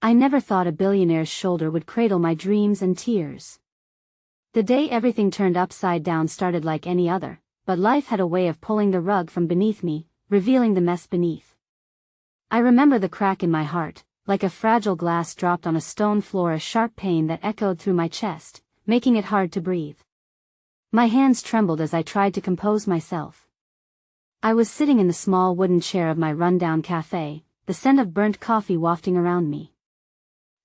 I never thought a billionaire's shoulder would cradle my dreams and tears. The day everything turned upside down started like any other, but life had a way of pulling the rug from beneath me, revealing the mess beneath. I remember the crack in my heart, like a fragile glass dropped on a stone floor, a sharp pain that echoed through my chest, making it hard to breathe. My hands trembled as I tried to compose myself. I was sitting in the small wooden chair of my rundown café, the scent of burnt coffee wafting around me.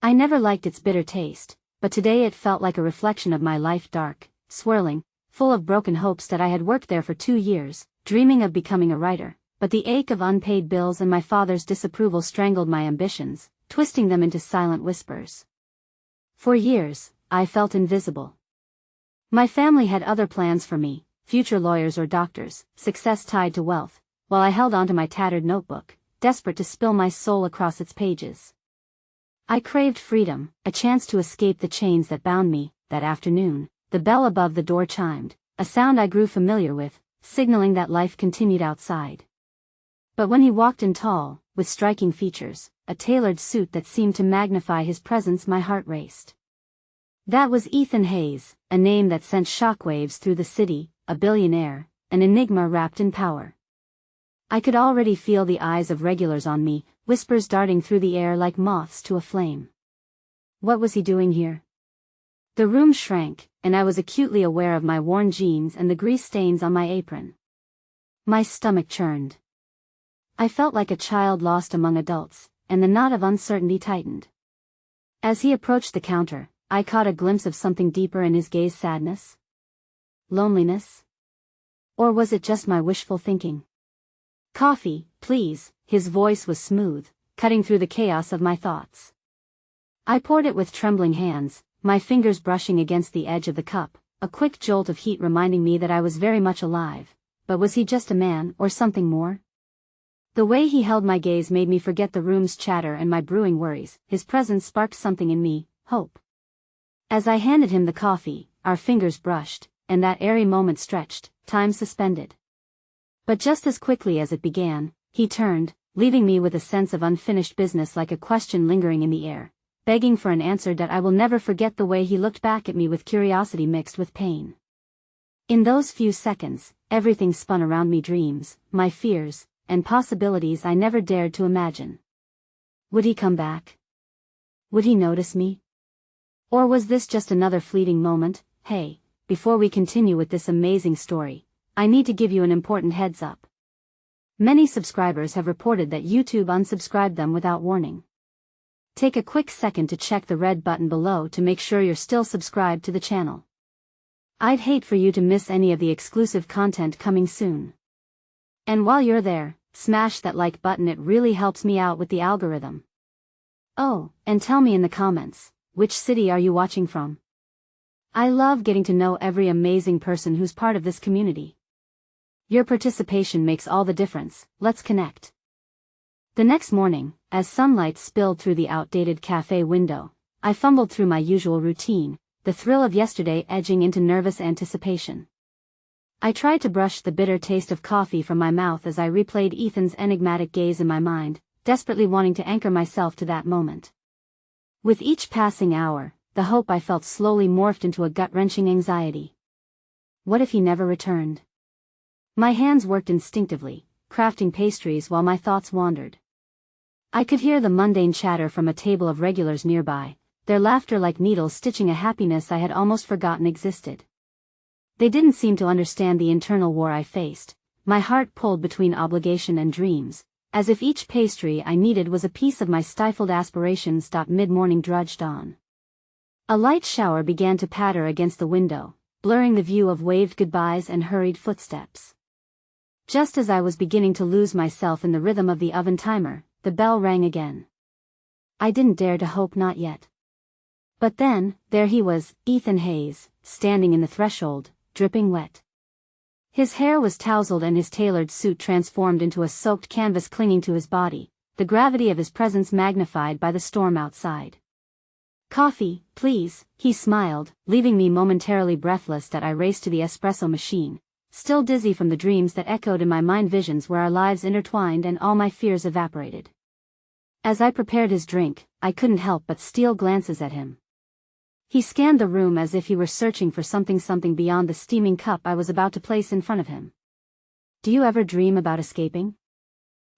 I never liked its bitter taste, but today it felt like a reflection of my life, dark, swirling, full of broken hopes that I had worked there for 2 years, dreaming of becoming a writer. But the ache of unpaid bills and my father's disapproval strangled my ambitions, twisting them into silent whispers. For years, I felt invisible. My family had other plans for me, future lawyers or doctors, success tied to wealth, while I held onto my tattered notebook, desperate to spill my soul across its pages. I craved freedom, a chance to escape the chains that bound me. That afternoon, the bell above the door chimed, a sound I grew familiar with, signaling that life continued outside. But when he walked in tall, with striking features, a tailored suit that seemed to magnify his presence, my heart raced. That was Ethan Hayes, a name that sent shockwaves through the city, a billionaire, an enigma wrapped in power. I could already feel the eyes of regulars on me, whispers darting through the air like moths to a flame. What was he doing here? The room shrank, and I was acutely aware of my worn jeans and the grease stains on my apron. My stomach churned. I felt like a child lost among adults, and the knot of uncertainty tightened. As he approached the counter, I caught a glimpse of something deeper in his gaze. Sadness? Loneliness? Or was it just my wishful thinking? Coffee, please. His voice was smooth, cutting through the chaos of my thoughts. I poured it with trembling hands, my fingers brushing against the edge of the cup, a quick jolt of heat reminding me that I was very much alive. But was he just a man, or something more? The way he held my gaze made me forget the room's chatter and my brewing worries. His presence sparked something in me, hope. As I handed him the coffee, our fingers brushed, and that airy moment stretched, time suspended. But just as quickly as it began, he turned, leaving me with a sense of unfinished business, like a question lingering in the air, begging for an answer that I will never forget. The way he looked back at me with curiosity mixed with pain. In those few seconds, everything spun around me, dreams, my fears, and possibilities I never dared to imagine. Would he come back? Would he notice me? Or was this just another fleeting moment? Hey, before we continue with this amazing story, I need to give you an important heads up. Many subscribers have reported that YouTube unsubscribed them without warning. Take a quick second to check the red button below to make sure you're still subscribed to the channel. I'd hate for you to miss any of the exclusive content coming soon. And while you're there, smash that like button, it really helps me out with the algorithm. Oh, and tell me in the comments, which city are you watching from? I love getting to know every amazing person who's part of this community. Your participation makes all the difference. Let's connect. The next morning, as sunlight spilled through the outdated cafe window, I fumbled through my usual routine, the thrill of yesterday edging into nervous anticipation. I tried to brush the bitter taste of coffee from my mouth as I replayed Ethan's enigmatic gaze in my mind, desperately wanting to anchor myself to that moment. With each passing hour, the hope I felt slowly morphed into a gut-wrenching anxiety. What if he never returned? My hands worked instinctively, crafting pastries while my thoughts wandered. I could hear the mundane chatter from a table of regulars nearby, their laughter like needles stitching a happiness I had almost forgotten existed. They didn't seem to understand the internal war I faced. My heart pulled between obligation and dreams, as if each pastry I needed was a piece of my stifled aspirations. Mid-morning drudged on. A light shower began to patter against the window, blurring the view of waved goodbyes and hurried footsteps. Just as I was beginning to lose myself in the rhythm of the oven timer, the bell rang again. I didn't dare to hope not yet. But then, there he was, Ethan Hayes, standing in the threshold, dripping wet. His hair was tousled and his tailored suit transformed into a soaked canvas clinging to his body, the gravity of his presence magnified by the storm outside. Coffee, please, he smiled, leaving me momentarily breathless. I raced to the espresso machine, still dizzy from the dreams that echoed in my mind, visions where our lives intertwined and all my fears evaporated. As I prepared his drink, I couldn't help but steal glances at him. He scanned the room as if he were searching for something beyond the steaming cup I was about to place in front of him. "Do you ever dream about escaping?"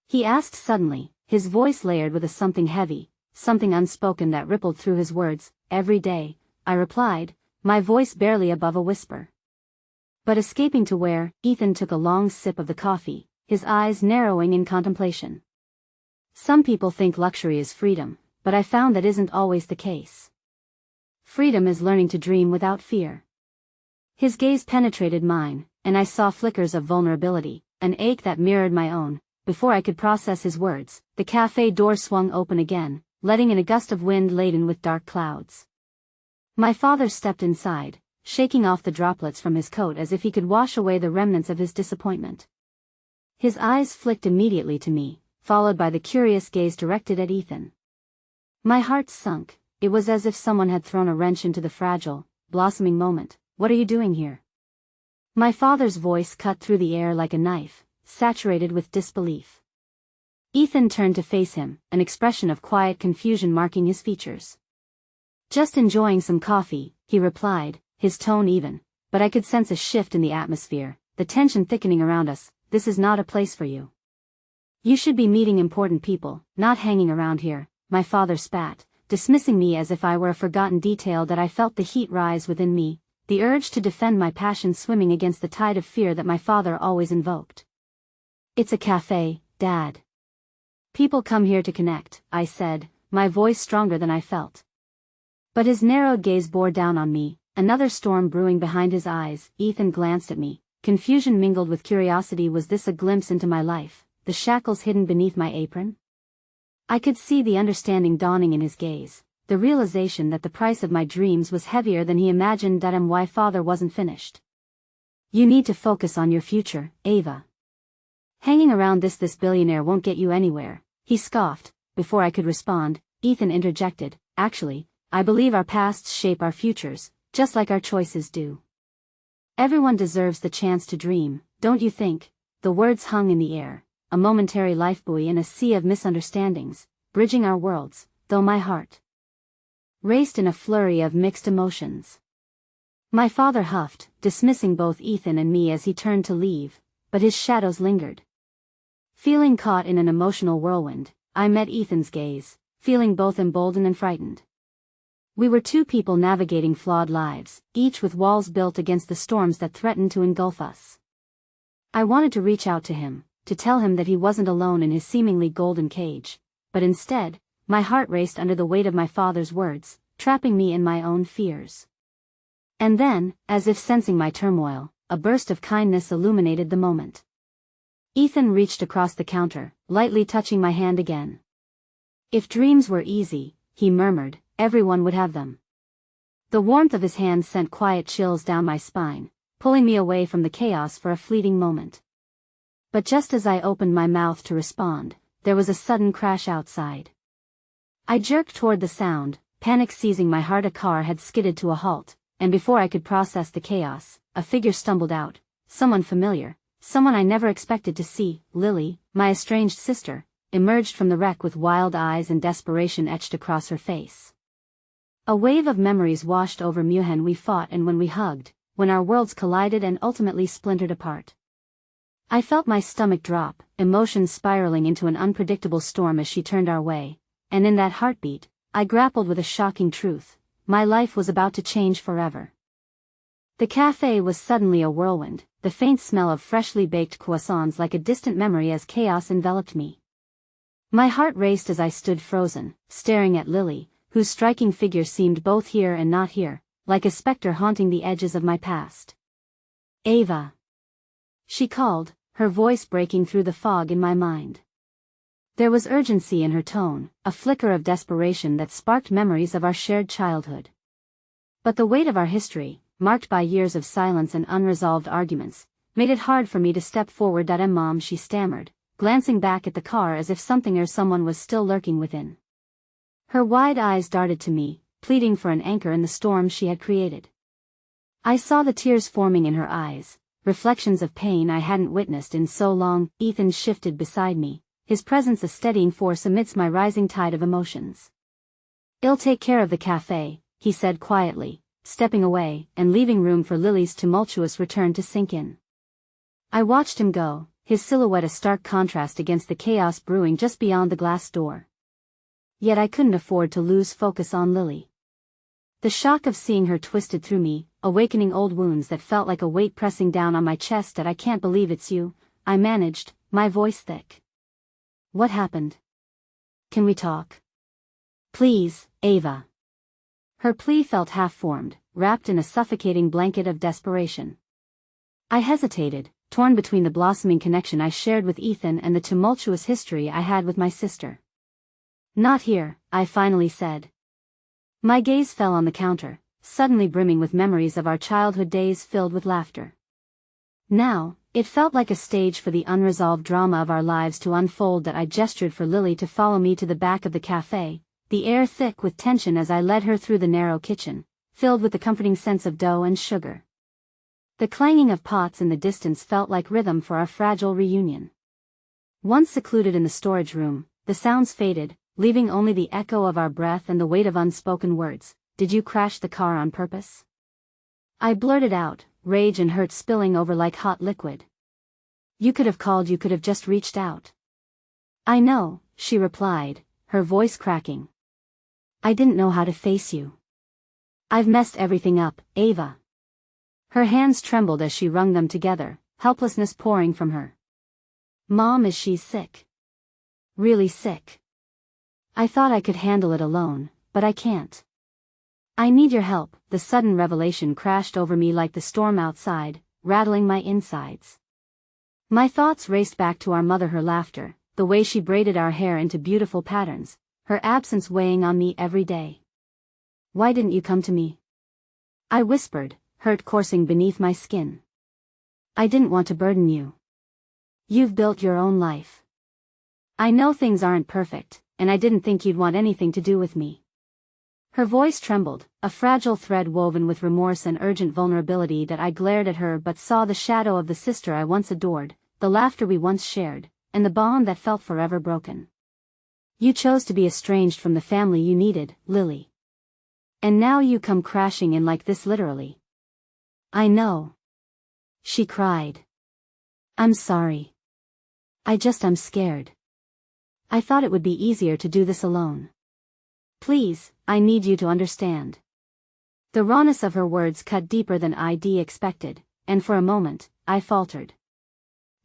he asked suddenly, his voice layered with a something heavy, something unspoken that rippled through his words. "Every day," I replied, my voice barely above a whisper. "But escaping to where?" Ethan took a long sip of the coffee, his eyes narrowing in contemplation. "Some people think luxury is freedom, but I found that isn't always the case. Freedom is learning to dream without fear." His gaze penetrated mine, and I saw flickers of vulnerability, an ache that mirrored my own. Before I could process his words, the cafe door swung open again, letting in a gust of wind laden with dark clouds. My father stepped inside, shaking off the droplets from his coat as if he could wash away the remnants of his disappointment. His eyes flicked immediately to me, followed by the curious gaze directed at Ethan. My heart sunk. It was as if someone had thrown a wrench into the fragile, blossoming moment. "What are you doing here?" My father's voice cut through the air like a knife, saturated with disbelief. Ethan turned to face him, an expression of quiet confusion marking his features. "Just enjoying some coffee," he replied, his tone even, but I could sense a shift in the atmosphere, the tension thickening around us. "This is not a place for you. You should be meeting important people, not hanging around here," my father spat, dismissing me as if I were a forgotten detail. That I felt the heat rise within me, the urge to defend my passion swimming against the tide of fear that my father always invoked. "It's a cafe, Dad. People come here to connect," I said, my voice stronger than I felt. But his narrowed gaze bore down on me, another storm brewing behind his eyes. Ethan glanced at me, confusion mingled with curiosity. Was this a glimpse into my life, the shackles hidden beneath my apron? I could see the understanding dawning in his gaze, the realization that the price of my dreams was heavier than he imagined. That why father wasn't finished. "You need to focus on your future, Ava. Hanging around this billionaire won't get you anywhere," he scoffed. Before I could respond, Ethan interjected, "Actually, I believe our pasts shape our futures, just like our choices do. Everyone deserves the chance to dream, don't you think?" The words hung in the air, a momentary lifebuoy in a sea of misunderstandings, bridging our worlds, though my heart raced in a flurry of mixed emotions. My father huffed, dismissing both Ethan and me as he turned to leave, but his shadows lingered. Feeling caught in an emotional whirlwind, I met Ethan's gaze, feeling both emboldened and frightened. We were two people navigating flawed lives, each with walls built against the storms that threatened to engulf us. I wanted to reach out to him, to tell him that he wasn't alone in his seemingly golden cage, but instead, my heart raced under the weight of my father's words, trapping me in my own fears. And then, as if sensing my turmoil, a burst of kindness illuminated the moment. Ethan reached across the counter, lightly touching my hand again. "If dreams were easy," he murmured, "everyone would have them." The warmth of his hand sent quiet chills down my spine, pulling me away from the chaos for a fleeting moment. But just as I opened my mouth to respond, there was a sudden crash outside. I jerked toward the sound, panic seizing my heart. A car had skidded to a halt, and before I could process the chaos, a figure stumbled out, someone familiar, someone I never expected to see. Lily, my estranged sister, emerged from the wreck with wild eyes and desperation etched across her face. A wave of memories washed over me when we fought and when we hugged, when our worlds collided and ultimately splintered apart. I felt my stomach drop, emotions spiraling into an unpredictable storm as she turned our way, and in that heartbeat, I grappled with a shocking truth: my life was about to change forever. The cafe was suddenly a whirlwind, the faint smell of freshly baked croissants like a distant memory as chaos enveloped me. My heart raced as I stood frozen, staring at Lily, whose striking figure seemed both here and not here, like a specter haunting the edges of my past. "Ava," she called, her voice breaking through the fog in my mind. There was urgency in her tone, a flicker of desperation that sparked memories of our shared childhood. But the weight of our history, marked by years of silence and unresolved arguments, made it hard for me to step forward. "Mom," she stammered, glancing back at the car as if something or someone was still lurking within. Her wide eyes darted to me, pleading for an anchor in the storm she had created. I saw the tears forming in her eyes, reflections of pain I hadn't witnessed in so long. Ethan shifted beside me, his presence a steadying force amidst my rising tide of emotions. "I'll take care of the café," he said quietly, stepping away and leaving room for Lily's tumultuous return to sink in. I watched him go, his silhouette a stark contrast against the chaos brewing just beyond the glass door. Yet I couldn't afford to lose focus on Lily. The shock of seeing her twisted through me, awakening old wounds that felt like a weight pressing down on my chest. "I can't believe it's you," I managed, my voice thick. "What happened? Can we talk? Please, Ava." Her plea felt half-formed, wrapped in a suffocating blanket of desperation. I hesitated, torn between the blossoming connection I shared with Ethan and the tumultuous history I had with my sister. "Not here," I finally said. My gaze fell on the counter, suddenly brimming with memories of our childhood days filled with laughter. Now, it felt like a stage for the unresolved drama of our lives to unfold. That I gestured for Lily to follow me to the back of the cafe, the air thick with tension as I led her through the narrow kitchen, filled with the comforting scents of dough and sugar. The clanging of pots in the distance felt like rhythm for our fragile reunion. Once secluded in the storage room, the sounds faded, leaving only the echo of our breath and the weight of unspoken words. "Did you crash the car on purpose?" I blurted out, rage and hurt spilling over like hot liquid. "You could have called, you could have just reached out." "I know," she replied, her voice cracking. "I didn't know how to face you. I've messed everything up, Ava." Her hands trembled as she wrung them together, helplessness pouring from her. "Mom, is she sick? Really sick? I thought I could handle it alone, but I can't. I need your help." The sudden revelation crashed over me like the storm outside, rattling my insides. My thoughts raced back to our mother, her laughter, the way she braided our hair into beautiful patterns, her absence weighing on me every day. "Why didn't you come to me?" I whispered, hurt coursing beneath my skin. "I didn't want to burden you. You've built your own life. I know things aren't perfect, and I didn't think you'd want anything to do with me." Her voice trembled, a fragile thread woven with remorse and urgent vulnerability. That I glared at her but saw the shadow of the sister I once adored, the laughter we once shared, and the bond that felt forever broken. "You chose to be estranged from the family you needed, Lily. And now you come crashing in like this, literally." "I know," she cried. "I'm sorry. I'm scared. I thought it would be easier to do this alone. Please, I need you to understand." The rawness of her words cut deeper than I'd expected, and for a moment, I faltered.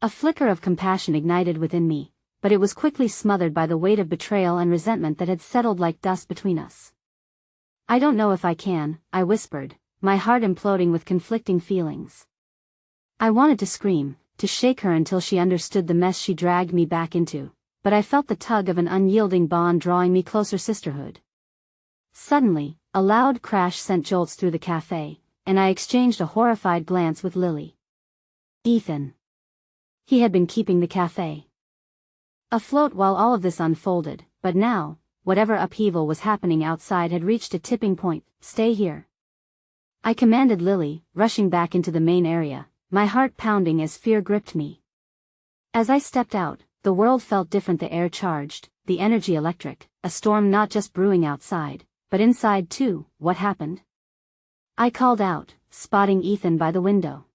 A flicker of compassion ignited within me, but it was quickly smothered by the weight of betrayal and resentment that had settled like dust between us. "I don't know if I can," I whispered, my heart imploding with conflicting feelings. I wanted to scream, to shake her until she understood the mess she dragged me back into, but I felt the tug of an unyielding bond drawing me closer, sisterhood. Suddenly, a loud crash sent jolts through the cafe, and I exchanged a horrified glance with Lily. Ethan. He had been keeping the cafe afloat while all of this unfolded, but now, whatever upheaval was happening outside had reached a tipping point. "Stay here," I commanded Lily, rushing back into the main area, my heart pounding as fear gripped me. As I stepped out, the world felt different, the air charged, the energy electric, a storm not just brewing outside, but inside too. "What happened?" I called out, spotting Ethan by the window.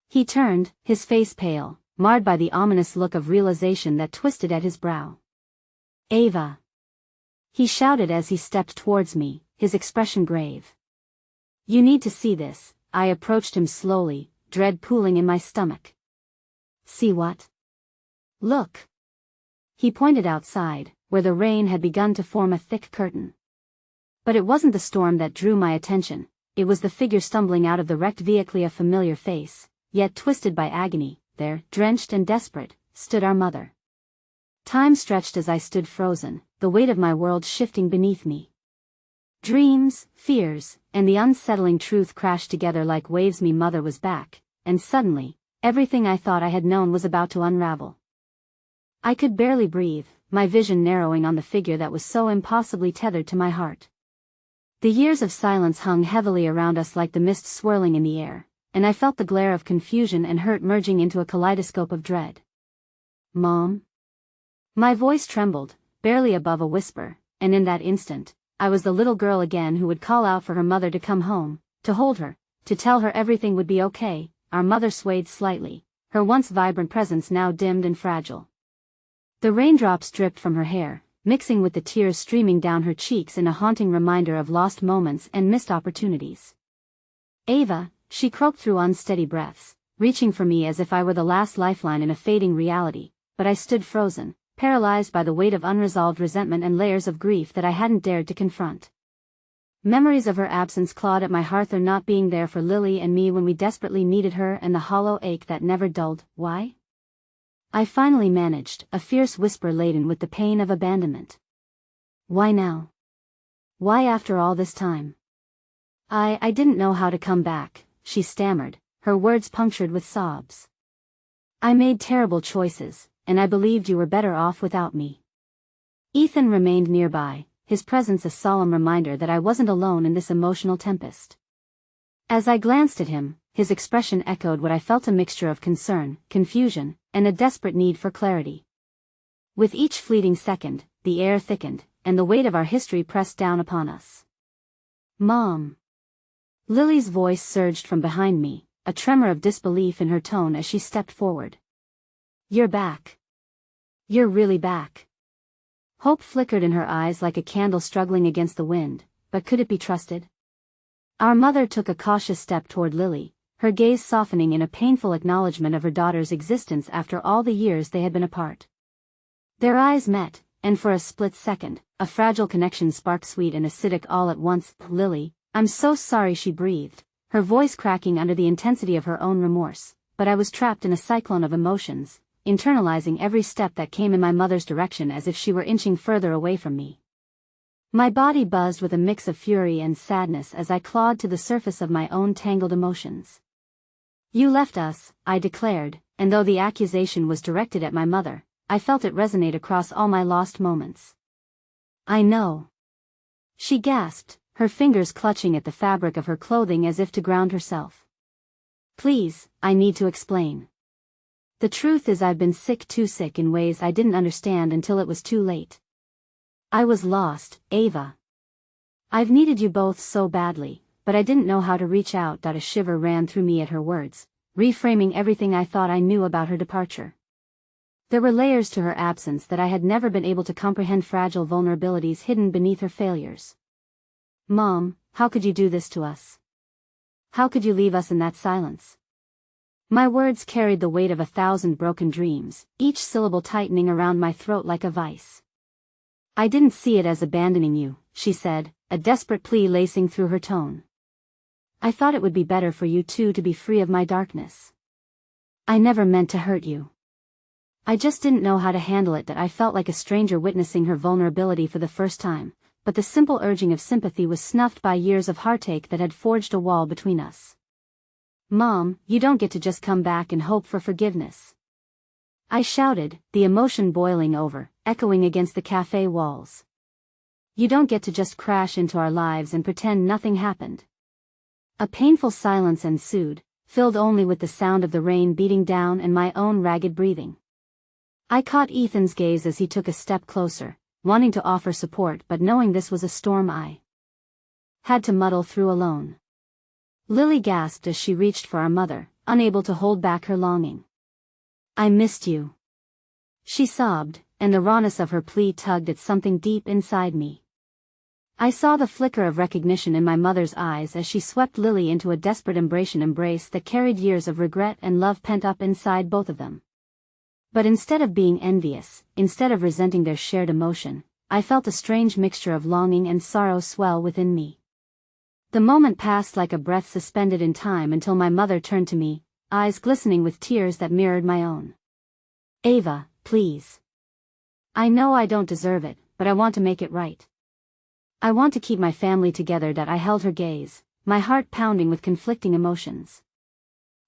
He turned, his face pale, marred by the ominous look of realization that twisted at his brow. "Ava," he shouted as he stepped towards me, his expression grave. "You need to see this." I approached him slowly, dread pooling in my stomach. "See what?" "Look." He pointed outside, where the rain had begun to form a thick curtain. But it wasn't the storm that drew my attention, it was the figure stumbling out of the wrecked vehicle, a familiar face, yet twisted by agony. There, drenched and desperate, stood our mother. Time stretched as I stood frozen, the weight of my world shifting beneath me. Dreams, fears, and the unsettling truth crashed together like waves. My mother was back, and suddenly, everything I thought I had known was about to unravel. I could barely breathe, my vision narrowing on the figure that was so impossibly tethered to my heart. The years of silence hung heavily around us like the mist swirling in the air, and I felt the glare of confusion and hurt merging into a kaleidoscope of dread. "Mom?" My voice trembled, barely above a whisper, and in that instant, I was the little girl again who would call out for her mother to come home, to hold her, to tell her everything would be okay. Our mother swayed slightly, her once vibrant presence now dimmed and fragile. The raindrops dripped from her hair, mixing with the tears streaming down her cheeks in a haunting reminder of lost moments and missed opportunities. "Ava," she croaked through unsteady breaths, reaching for me as if I were the last lifeline in a fading reality, but I stood frozen, paralyzed by the weight of unresolved resentment and layers of grief that I hadn't dared to confront. Memories of her absence clawed at my heart, her not being there for Lily and me when we desperately needed her, and the hollow ache that never dulled. Why? I finally managed, a fierce whisper laden with the pain of abandonment. "Why now? Why after all this time?" I didn't know how to come back," she stammered, her words punctured with sobs. "I made terrible choices, and I believed you were better off without me." Ethan remained nearby, his presence a solemn reminder that I wasn't alone in this emotional tempest. As I glanced at him, his expression echoed what I felt, a mixture of concern, confusion, and a desperate need for clarity. With each fleeting second, the air thickened, and the weight of our history pressed down upon us. "Mom." Lily's voice surged from behind me, a tremor of disbelief in her tone as she stepped forward. "You're back. You're really back." Hope flickered in her eyes like a candle struggling against the wind, but could it be trusted? Our mother took a cautious step toward Lily, her gaze softening in a painful acknowledgement of her daughter's existence after all the years they had been apart. Their eyes met, and for a split second, a fragile connection sparked, sweet and acidic all at once. "Lily, I'm so sorry," she breathed, her voice cracking under the intensity of her own remorse, but I was trapped in a cyclone of emotions, internalizing every step that came in my mother's direction as if she were inching further away from me. My body buzzed with a mix of fury and sadness as I clawed to the surface of my own tangled emotions. "You left us," I declared, and though the accusation was directed at my mother, I felt it resonate across all my lost moments. "I know," she gasped, her fingers clutching at the fabric of her clothing as if to ground herself. "Please, I need to explain. The truth is I've been sick, too sick in ways I didn't understand until it was too late. I was lost, Ava. I've needed you both so badly, but I didn't know how to reach out." A shiver ran through me at her words, reframing everything I thought I knew about her departure. There were layers to her absence that I had never been able to comprehend, fragile vulnerabilities hidden beneath her failures. "Mom, how could you do this to us? How could you leave us in that silence?" My words carried the weight of 1,000 broken dreams, each syllable tightening around my throat like a vice. "I didn't see it as abandoning you," she said, a desperate plea lacing through her tone. "I thought it would be better for you two to be free of my darkness. I never meant to hurt you. I just didn't know how to handle it." That I felt like a stranger witnessing her vulnerability for the first time, but the simple urging of sympathy was snuffed by years of heartache that had forged a wall between us. "Mom, you don't get to just come back and hope for forgiveness," I shouted, the emotion boiling over, echoing against the cafe walls. "You don't get to just crash into our lives and pretend nothing happened." A painful silence ensued, filled only with the sound of the rain beating down and my own ragged breathing. I caught Ethan's gaze as he took a step closer, wanting to offer support but knowing this was a storm I had to muddle through alone. Lily gasped as she reached for our mother, unable to hold back her longing. "I missed you," she sobbed, and the rawness of her plea tugged at something deep inside me. I saw the flicker of recognition in my mother's eyes as she swept Lily into a desperate embrace that carried years of regret and love pent up inside both of them. But instead of being envious, instead of resenting their shared emotion, I felt a strange mixture of longing and sorrow swell within me. The moment passed like a breath suspended in time until my mother turned to me, eyes glistening with tears that mirrored my own. "Ava, please. I know I don't deserve it, but I want to make it right. I want to keep my family together." I held her gaze, my heart pounding with conflicting emotions.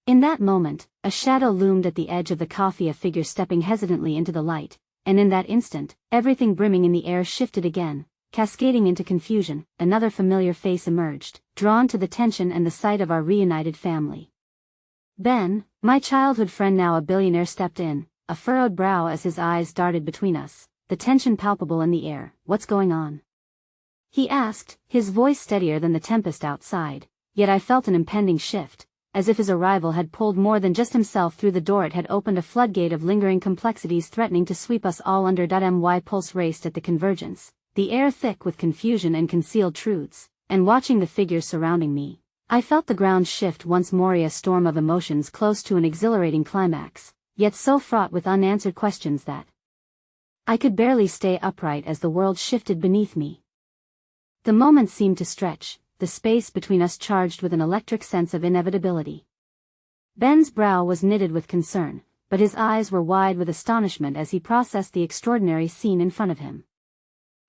In that moment, a shadow loomed at the edge of the coffee, a figure stepping hesitantly into the light, and in that instant, everything brimming in the air shifted again, cascading into confusion. Another familiar face emerged, drawn to the tension and the sight of our reunited family. Ben, my childhood friend now a billionaire, stepped in, a furrowed brow as his eyes darted between us, the tension palpable in the air. "What's going on?" he asked, his voice steadier than the tempest outside, yet I felt an impending shift, as if his arrival had pulled more than just himself through the door. It had opened a floodgate of lingering complexities threatening to sweep us all under. My pulse raced at the convergence, the air thick with confusion and concealed truths, and watching the figures surrounding me, I felt the ground shift once more, a storm of emotions close to an exhilarating climax, yet so fraught with unanswered questions that I could barely stay upright as the world shifted beneath me. The moment seemed to stretch, the space between us charged with an electric sense of inevitability. Ben's brow was knitted with concern, but his eyes were wide with astonishment as he processed the extraordinary scene in front of him.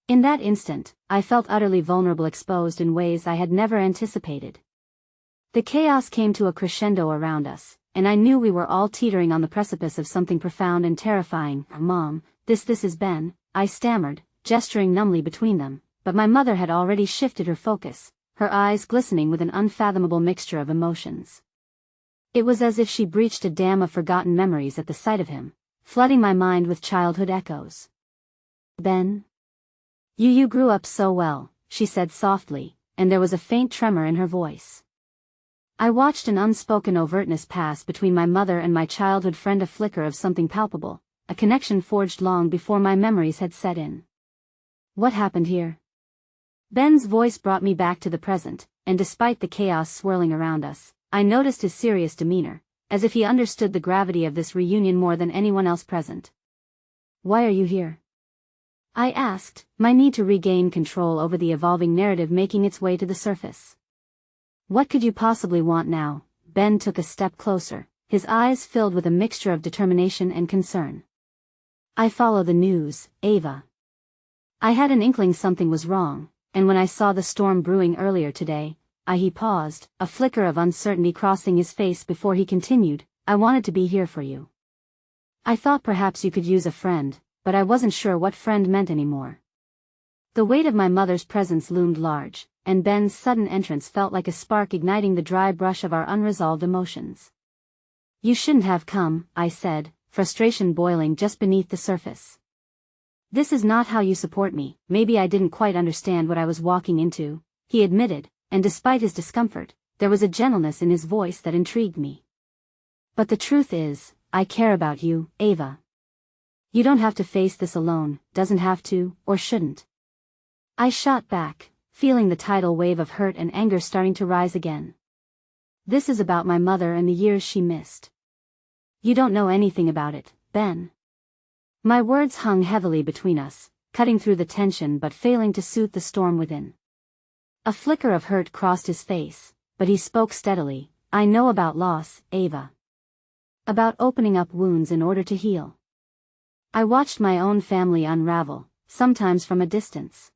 In that instant, I felt utterly vulnerable, exposed in ways I had never anticipated. The chaos came to a crescendo around us, and I knew we were all teetering on the precipice of something profound and terrifying. "Mom, this is Ben," I stammered, gesturing numbly between them, but my mother had already shifted her focus, her eyes glistening with an unfathomable mixture of emotions. It was as if she breached a dam of forgotten memories at the sight of him, flooding my mind with childhood echoes. "Ben? You grew up so well," she said softly, and there was a faint tremor in her voice. I watched an unspoken overtness pass between my mother and my childhood friend, a flicker of something palpable, a connection forged long before my memories had set in. "What happened here?" Ben's voice brought me back to the present, and despite the chaos swirling around us, I noticed his serious demeanor, as if he understood the gravity of this reunion more than anyone else present. "Why are you here?" I asked, my need to regain control over the evolving narrative making its way to the surface. "What could you possibly want now?" Ben took a step closer, his eyes filled with a mixture of determination and concern. "I follow the news, Ava. I had an inkling something was wrong, and when I saw the storm brewing earlier today, he paused, a flicker of uncertainty crossing his face before he continued, "I wanted to be here for you. I thought perhaps you could use a friend, but I wasn't sure what friend meant anymore." The weight of my mother's presence loomed large, and Ben's sudden entrance felt like a spark igniting the dry brush of our unresolved emotions. "You shouldn't have come," I said, frustration boiling just beneath the surface. "This is not how you support me." "Maybe I didn't quite understand what I was walking into," he admitted, and despite his discomfort, there was a gentleness in his voice that intrigued me. "But the truth is, I care about you, Ava. You don't have to face this alone, doesn't have to, or shouldn't." I shot back, feeling the tidal wave of hurt and anger starting to rise again. "This is about my mother and the years she missed. You don't know anything about it, Ben." My words hung heavily between us, cutting through the tension but failing to soothe the storm within. A flicker of hurt crossed his face, but he spoke steadily. "I know about loss, Ava. About opening up wounds in order to heal. I watched my own family unravel, sometimes from a distance.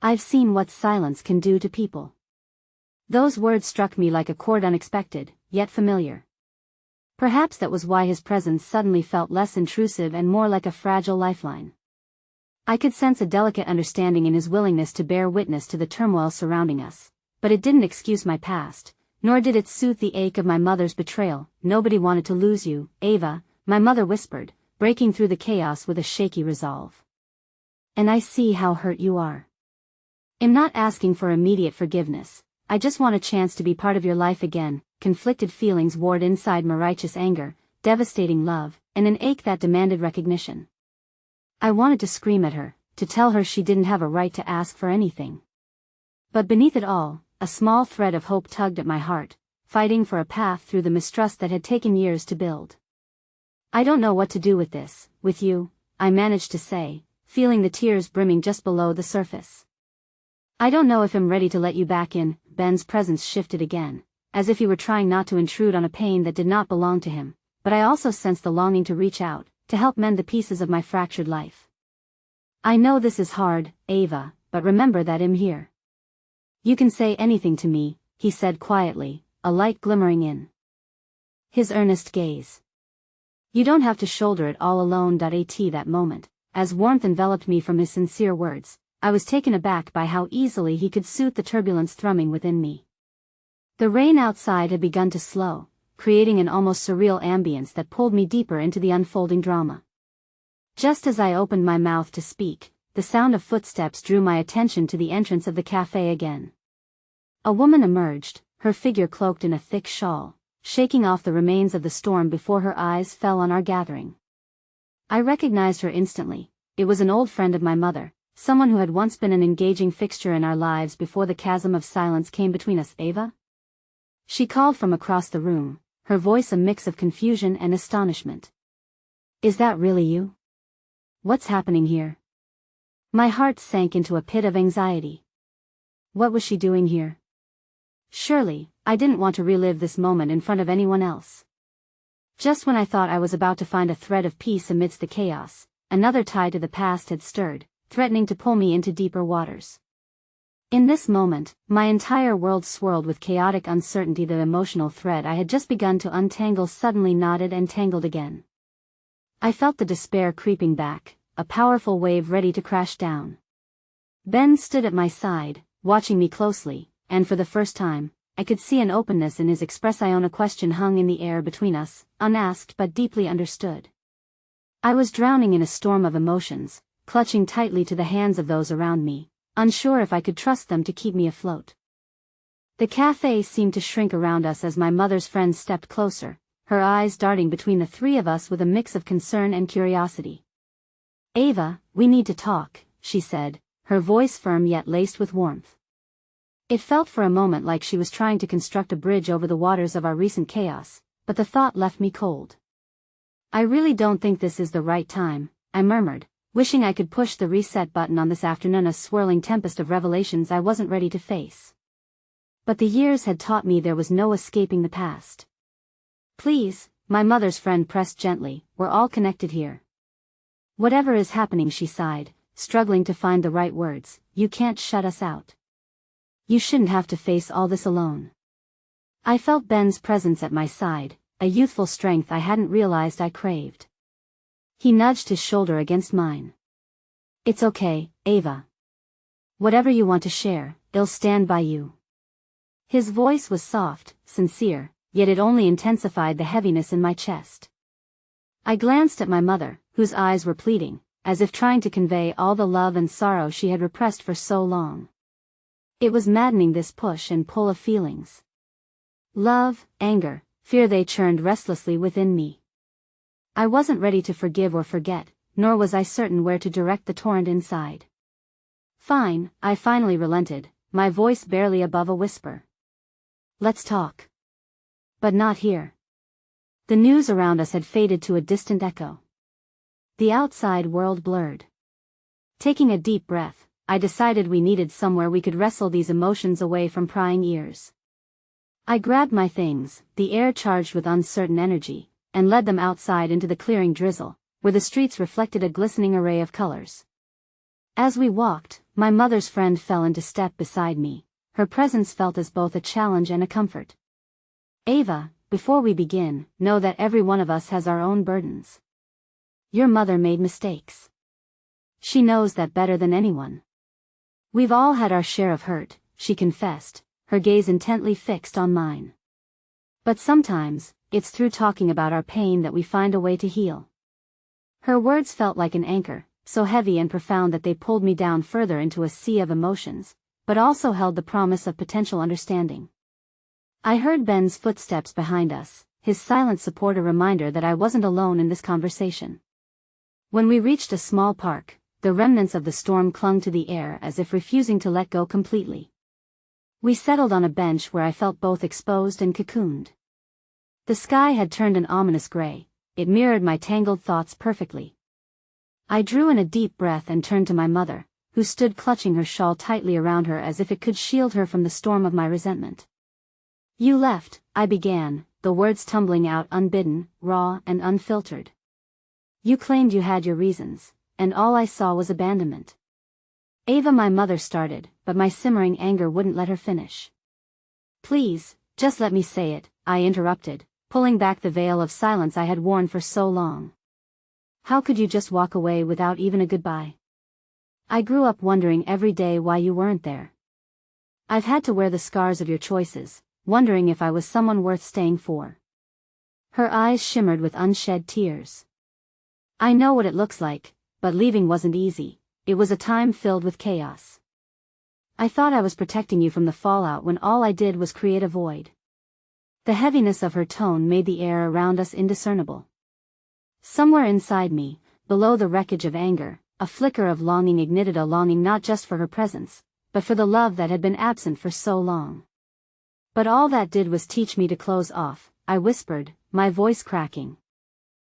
I've seen what silence can do to people." Those words struck me like a chord, unexpected, yet familiar. Perhaps that was why his presence suddenly felt less intrusive and more like a fragile lifeline. I could sense a delicate understanding in his willingness to bear witness to the turmoil surrounding us, but it didn't excuse my past, nor did it soothe the ache of my mother's betrayal. "Nobody wanted to lose you, Ava," my mother whispered, breaking through the chaos with a shaky resolve. "And I see how hurt you are. I'm not asking for immediate forgiveness, I just want a chance to be part of your life again." Conflicted feelings warred inside me: righteous anger, devastating love, and an ache that demanded recognition. I wanted to scream at her, to tell her she didn't have a right to ask for anything. But beneath it all, a small thread of hope tugged at my heart, fighting for a path through the mistrust that had taken years to build. "I don't know what to do with this, with you," I managed to say, feeling the tears brimming just below the surface. "I don't know if I'm ready to let you back in." Ben's presence shifted again, as if he were trying not to intrude on a pain that did not belong to him, but I also sensed the longing to reach out, to help mend the pieces of my fractured life. "I know this is hard, Ava, but remember that I'm here. You can say anything to me," he said quietly, a light glimmering in his earnest gaze. "You don't have to shoulder it all alone." That moment, as warmth enveloped me from his sincere words, I was taken aback by how easily he could soothe the turbulence thrumming within me. The rain outside had begun to slow, creating an almost surreal ambience that pulled me deeper into the unfolding drama. Just as I opened my mouth to speak, the sound of footsteps drew my attention to the entrance of the cafe again. A woman emerged, her figure cloaked in a thick shawl, shaking off the remains of the storm before her eyes fell on our gathering. I recognized her instantly. It was an old friend of my mother, someone who had once been an engaging fixture in our lives before the chasm of silence came between us. Ava? She called from across the room, her voice a mix of confusion and astonishment. Is that really you? What's happening here? My heart sank into a pit of anxiety. What was she doing here? Surely, I didn't want to relive this moment in front of anyone else. Just when I thought I was about to find a thread of peace amidst the chaos, another tie to the past had stirred, threatening to pull me into deeper waters. In this moment, my entire world swirled with chaotic uncertainty. The emotional thread I had just begun to untangle suddenly knotted and tangled again. I felt the despair creeping back, a powerful wave ready to crash down. Ben stood at my side, watching me closely, and for the first time, I could see an openness in his expression. A question hung in the air between us, unasked but deeply understood. I was drowning in a storm of emotions, clutching tightly to the hands of those around me, unsure if I could trust them to keep me afloat. The cafe seemed to shrink around us as my mother's friend stepped closer, her eyes darting between the three of us with a mix of concern and curiosity. Ava, we need to talk, she said, her voice firm yet laced with warmth. It felt for a moment like she was trying to construct a bridge over the waters of our recent chaos, but the thought left me cold. I really don't think this is the right time, I murmured, wishing I could push the reset button on this afternoon. A swirling tempest of revelations I wasn't ready to face. But the years had taught me there was no escaping the past. Please, my mother's friend pressed gently, we're all connected here. Whatever is happening, she sighed, struggling to find the right words, you can't shut us out. You shouldn't have to face all this alone. I felt Ben's presence at my side, a youthful strength I hadn't realized I craved. He nudged his shoulder against mine. It's okay, Ava. Whatever you want to share, I'll stand by you. His voice was soft, sincere, yet it only intensified the heaviness in my chest. I glanced at my mother, whose eyes were pleading, as if trying to convey all the love and sorrow she had repressed for so long. It was maddening, this push and pull of feelings. Love, anger, fear, they churned restlessly within me. I wasn't ready to forgive or forget, nor was I certain where to direct the torrent inside. Fine, I finally relented, my voice barely above a whisper. Let's talk. But not here. The news around us had faded to a distant echo. The outside world blurred. Taking a deep breath, I decided we needed somewhere we could wrestle these emotions away from prying ears. I grabbed my things, the air charged with uncertain energy, and led them outside into the clearing drizzle, where the streets reflected a glistening array of colors. As we walked, my mother's friend fell into step beside me, her presence felt as both a challenge and a comfort. Ava, before we begin, know that every one of us has our own burdens. Your mother made mistakes. She knows that better than anyone. We've all had our share of hurt, she confessed, her gaze intently fixed on mine. But sometimes, it's through talking about our pain that we find a way to heal. Her words felt like an anchor, so heavy and profound that they pulled me down further into a sea of emotions, but also held the promise of potential understanding. I heard Ben's footsteps behind us, his silent support a reminder that I wasn't alone in this conversation. When we reached a small park, the remnants of the storm clung to the air as if refusing to let go completely. We settled on a bench where I felt both exposed and cocooned. The sky had turned an ominous gray, it mirrored my tangled thoughts perfectly. I drew in a deep breath and turned to my mother, who stood clutching her shawl tightly around her as if it could shield her from the storm of my resentment. You left, I began, the words tumbling out unbidden, raw and unfiltered. You claimed you had your reasons, and all I saw was abandonment. Ava, my mother started, but my simmering anger wouldn't let her finish. Please, just let me say it, I interrupted, pulling back the veil of silence I had worn for so long. How could you just walk away without even a goodbye? I grew up wondering every day why you weren't there. I've had to wear the scars of your choices, wondering if I was someone worth staying for. Her eyes shimmered with unshed tears. I know what it looks like, but leaving wasn't easy. It was a time filled with chaos. I thought I was protecting you from the fallout when all I did was create a void. The heaviness of her tone made the air around us indiscernible. Somewhere inside me, below the wreckage of anger, a flicker of longing ignited, a longing not just for her presence, but for the love that had been absent for so long. But all that did was teach me to close off, I whispered, my voice cracking.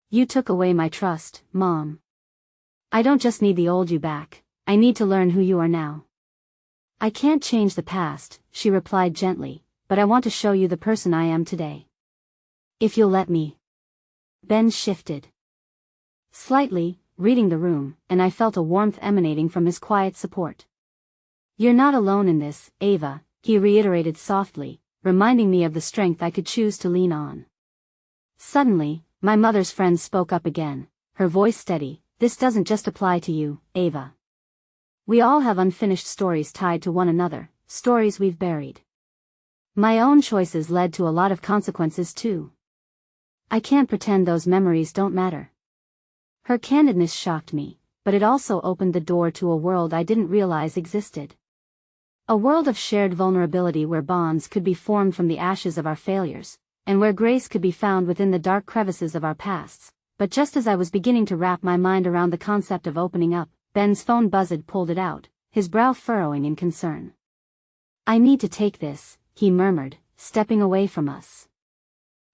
You took away my trust, Mom. I don't just need the old you back, I need to learn who you are now. I can't change the past, she replied gently, but I want to show you the person I am today. If you'll let me. Ben shifted slightly, reading the room, and I felt a warmth emanating from his quiet support. You're not alone in this, Ava, he reiterated softly, reminding me of the strength I could choose to lean on. Suddenly, my mother's friend spoke up again, her voice steady. This doesn't just apply to you, Ava. We all have unfinished stories tied to one another, stories we've buried. My own choices led to a lot of consequences too. I can't pretend those memories don't matter. Her candidness shocked me, but it also opened the door to a world I didn't realize existed. A world of shared vulnerability where bonds could be formed from the ashes of our failures, and where grace could be found within the dark crevices of our pasts. But just as I was beginning to wrap my mind around the concept of opening up, Ben's phone buzzed, pulled it out, his brow furrowing in concern. I need to take this, he murmured, stepping away from us.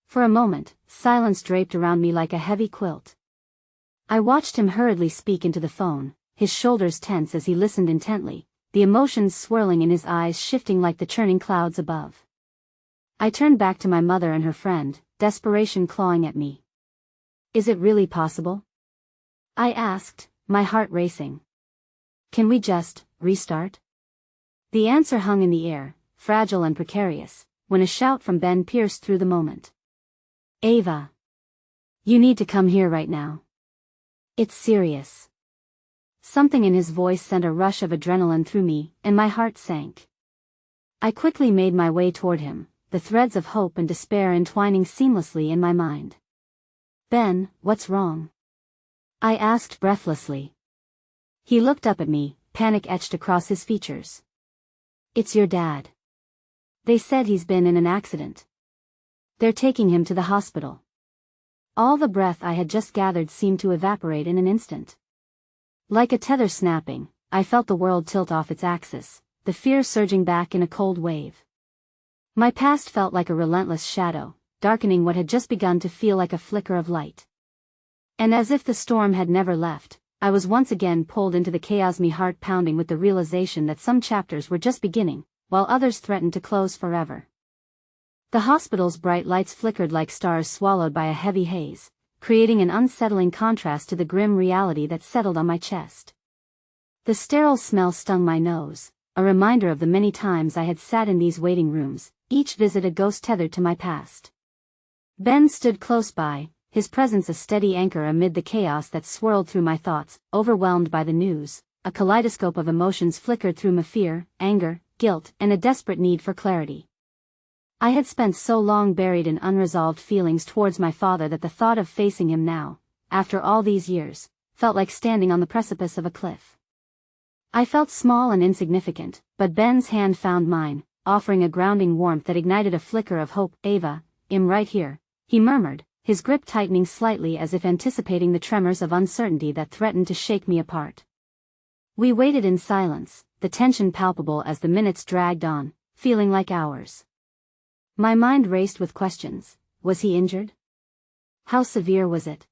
For a moment, silence draped around me like a heavy quilt. I watched him hurriedly speak into the phone, his shoulders tense as he listened intently, the emotions swirling in his eyes shifting like the churning clouds above. I turned back to my mother and her friend, desperation clawing at me. Is it really possible? I asked, my heart racing. Can we just restart? The answer hung in the air, fragile and precarious, when a shout from Ben pierced through the moment. Ava! You need to come here right now. It's serious. Something in his voice sent a rush of adrenaline through me, and my heart sank. I quickly made my way toward him, the threads of hope and despair entwining seamlessly in my mind. Ben, what's wrong? I asked breathlessly. He looked up at me, panic etched across his features. It's your dad. They said he's been in an accident. They're taking him to the hospital. All the breath I had just gathered seemed to evaporate in an instant. Like a tether snapping, I felt the world tilt off its axis, the fear surging back in a cold wave. My past felt like a relentless shadow, darkening what had just begun to feel like a flicker of light. And as if the storm had never left, I was once again pulled into the chaos, my heart pounding with the realization that some chapters were just beginning, while others threatened to close forever. The hospital's bright lights flickered like stars swallowed by a heavy haze, creating an unsettling contrast to the grim reality that settled on my chest. The sterile smell stung my nose, a reminder of the many times I had sat in these waiting rooms, each visit a ghost tethered to my past. Ben stood close by, his presence a steady anchor amid the chaos that swirled through my thoughts. Overwhelmed by the news, a kaleidoscope of emotions flickered through my fear, anger, guilt, and a desperate need for clarity. I had spent so long buried in unresolved feelings towards my father that the thought of facing him now, after all these years, felt like standing on the precipice of a cliff. I felt small and insignificant, but Ben's hand found mine, offering a grounding warmth that ignited a flicker of hope. Ava, I'm right here, he murmured, his grip tightening slightly as if anticipating the tremors of uncertainty that threatened to shake me apart. We waited in silence, the tension palpable as the minutes dragged on, feeling like hours. My mind raced with questions. Was he injured? How severe was it?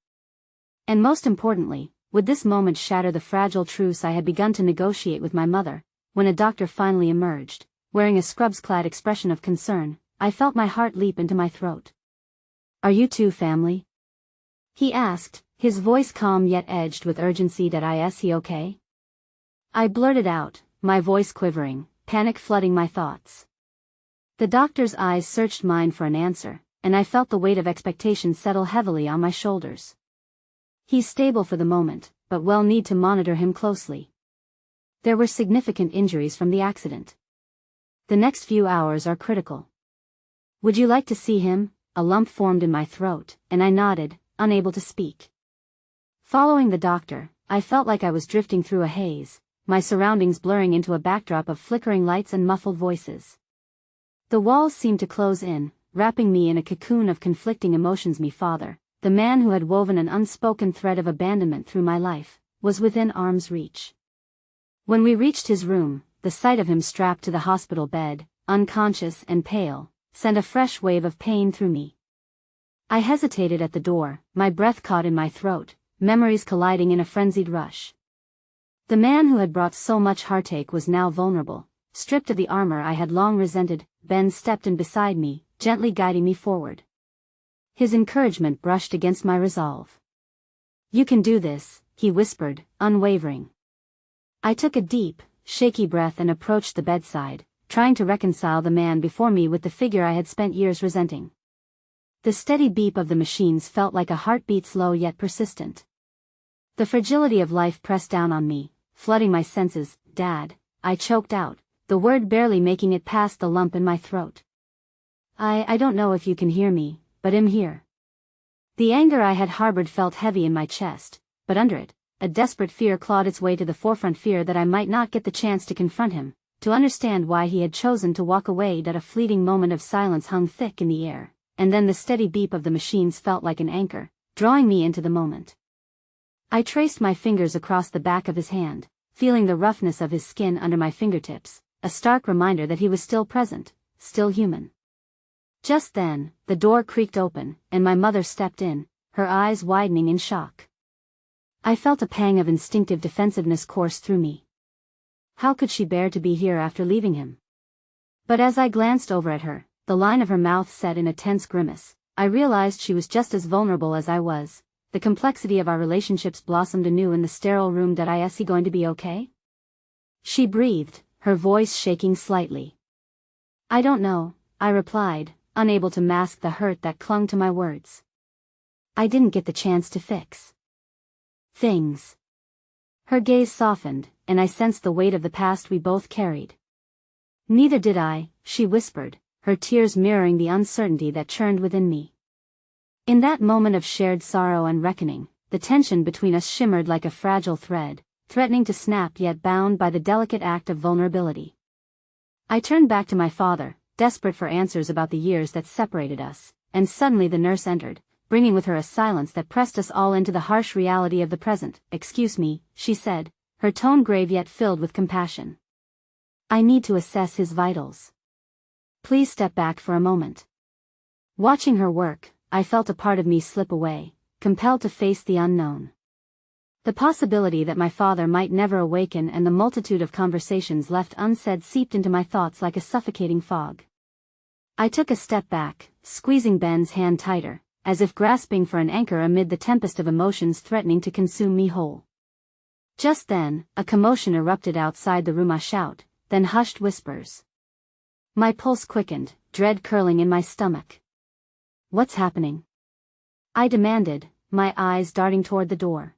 And most importantly, would this moment shatter the fragile truce I had begun to negotiate with my mother? When a doctor finally emerged, wearing a scrubs-clad expression of concern, I felt my heart leap into my throat. Are you two family? He asked, his voice calm yet edged with urgency. Is he okay? I blurted out, my voice quivering, panic flooding my thoughts. The doctor's eyes searched mine for an answer, and I felt the weight of expectation settle heavily on my shoulders. He's stable for the moment, but we'll need to monitor him closely. There were significant injuries from the accident. The next few hours are critical. Would you like to see him? a lump formed in my throat, and I nodded, unable to speak. Following the doctor, I felt like I was drifting through a haze, my surroundings blurring into a backdrop of flickering lights and muffled voices. The walls seemed to close in, wrapping me in a cocoon of conflicting emotions. My father, the man who had woven an unspoken thread of abandonment through my life, was within arm's reach. When we reached his room, the sight of him strapped to the hospital bed, unconscious and pale, sent a fresh wave of pain through me. I hesitated at the door, my breath caught in my throat, memories colliding in a frenzied rush. The man who had brought so much heartache was now vulnerable, stripped of the armor I had long resented. Ben stepped in beside me, gently guiding me forward. His encouragement brushed against my resolve. "You can do this," he whispered, unwavering. I took a deep, shaky breath and approached the bedside, trying to reconcile the man before me with the figure I had spent years resenting. The steady beep of the machines felt like a heartbeat, slow yet persistent. The fragility of life pressed down on me, flooding my senses. "Dad," I choked out, the word barely making it past the lump in my throat. I don't know if you can hear me, but I'm here." The anger I had harbored felt heavy in my chest, but under it, a desperate fear clawed its way to the forefront, fear that I might not get the chance to confront him, to understand why he had chosen to walk away. That a fleeting moment of silence hung thick in the air, and then the steady beep of the machines felt like an anchor, drawing me into the moment. I traced my fingers across the back of his hand, feeling the roughness of his skin under my fingertips, a stark reminder that he was still present, still human. Just then, the door creaked open, and my mother stepped in, her eyes widening in shock. I felt a pang of instinctive defensiveness course through me. How could she bear to be here after leaving him? But as I glanced over at her, the line of her mouth set in a tense grimace. I realized she was just as vulnerable as I was. The complexity of our relationships blossomed anew in the sterile room. "Is he going to be okay?" she breathed, her voice shaking slightly. "I don't know," I replied, unable to mask the hurt that clung to my words. "I didn't get the chance to fix things." Her gaze softened, and I sensed the weight of the past we both carried. "Neither did I," she whispered, her tears mirroring the uncertainty that churned within me. In that moment of shared sorrow and reckoning, the tension between us shimmered like a fragile thread, threatening to snap yet bound by the delicate act of vulnerability. I turned back to my father, desperate for answers about the years that separated us, and suddenly the nurse entered, bringing with her a silence that pressed us all into the harsh reality of the present. "Excuse me," she said, her tone grave yet filled with compassion. "I need to assess his vitals. Please step back for a moment." Watching her work, I felt a part of me slip away, compelled to face the unknown. The possibility that my father might never awaken and the multitude of conversations left unsaid seeped into my thoughts like a suffocating fog. I took a step back, squeezing Ben's hand tighter, as if grasping for an anchor amid the tempest of emotions threatening to consume me whole. Just then, a commotion erupted outside the room. A shout, then hushed whispers. My pulse quickened, dread curling in my stomach. "What's happening?" I demanded, my eyes darting toward the door.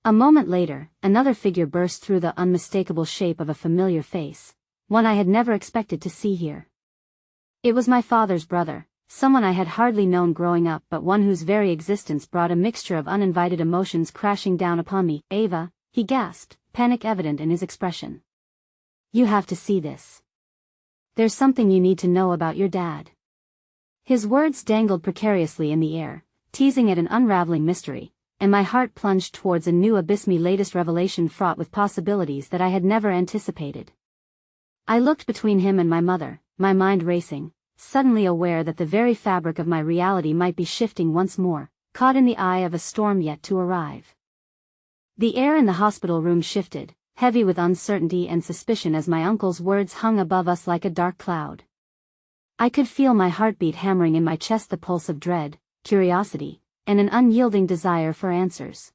A moment later, another figure burst through, the unmistakable shape of a familiar face, one I had never expected to see here. It was my father's brother, someone I had hardly known growing up, but one whose very existence brought a mixture of uninvited emotions crashing down upon me. "Ava," he gasped, panic evident in his expression. "You have to see this. There's something you need to know about your dad." His words dangled precariously in the air, teasing at an unraveling mystery, and my heart plunged towards a new abyss. My latest revelation fraught with possibilities that I had never anticipated. I looked between him and my mother, my mind racing, suddenly aware that the very fabric of my reality might be shifting once more, caught in the eye of a storm yet to arrive. The air in the hospital room shifted, heavy with uncertainty and suspicion as my uncle's words hung above us like a dark cloud. I could feel my heartbeat hammering in my chest, the pulse of dread, curiosity, and an unyielding desire for answers.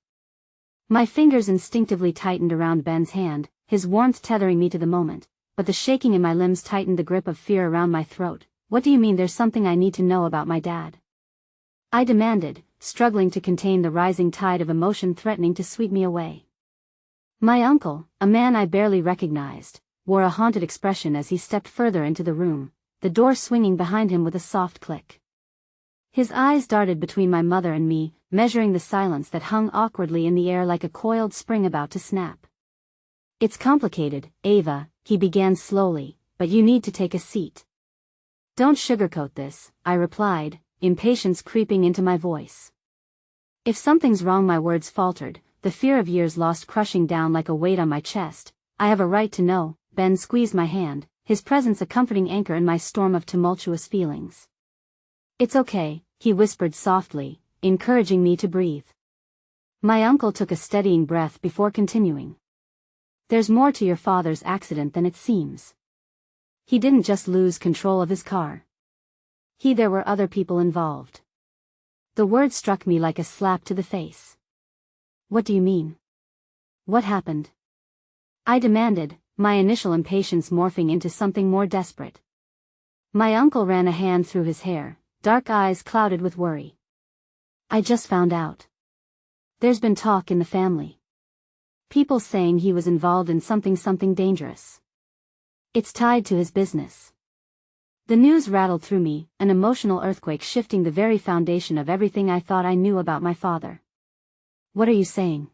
My fingers instinctively tightened around Ben's hand, his warmth tethering me to the moment, but the shaking in my limbs tightened the grip of fear around my throat. "What do you mean there's something I need to know about my dad?" I demanded, struggling to contain the rising tide of emotion threatening to sweep me away. My uncle, a man I barely recognized, wore a haunted expression as he stepped further into the room, the door swinging behind him with a soft click. His eyes darted between my mother and me, measuring the silence that hung awkwardly in the air like a coiled spring about to snap. "It's complicated, Ava," he began slowly, "but you need to take a seat." "Don't sugarcoat this," I replied, impatience creeping into my voice. If something's wrong, my words faltered, the fear of years lost crushing down like a weight on my chest. "I have a right to know." Ben squeezed my hand, his presence a comforting anchor in my storm of tumultuous feelings. "It's okay," he whispered softly, encouraging me to breathe. My uncle took a steadying breath before continuing. "There's more to your father's accident than it seems. He didn't just lose control of his car. There were other people involved." The word struck me like a slap to the face. "What do you mean? What happened?" I demanded, my initial impatience morphing into something more desperate. My uncle ran a hand through his hair, dark eyes clouded with worry. "I just found out. There's been talk in the family. People saying he was involved in something dangerous. It's tied to his business." The news rattled through me, an emotional earthquake shifting the very foundation of everything I thought I knew about my father. "What are you saying?"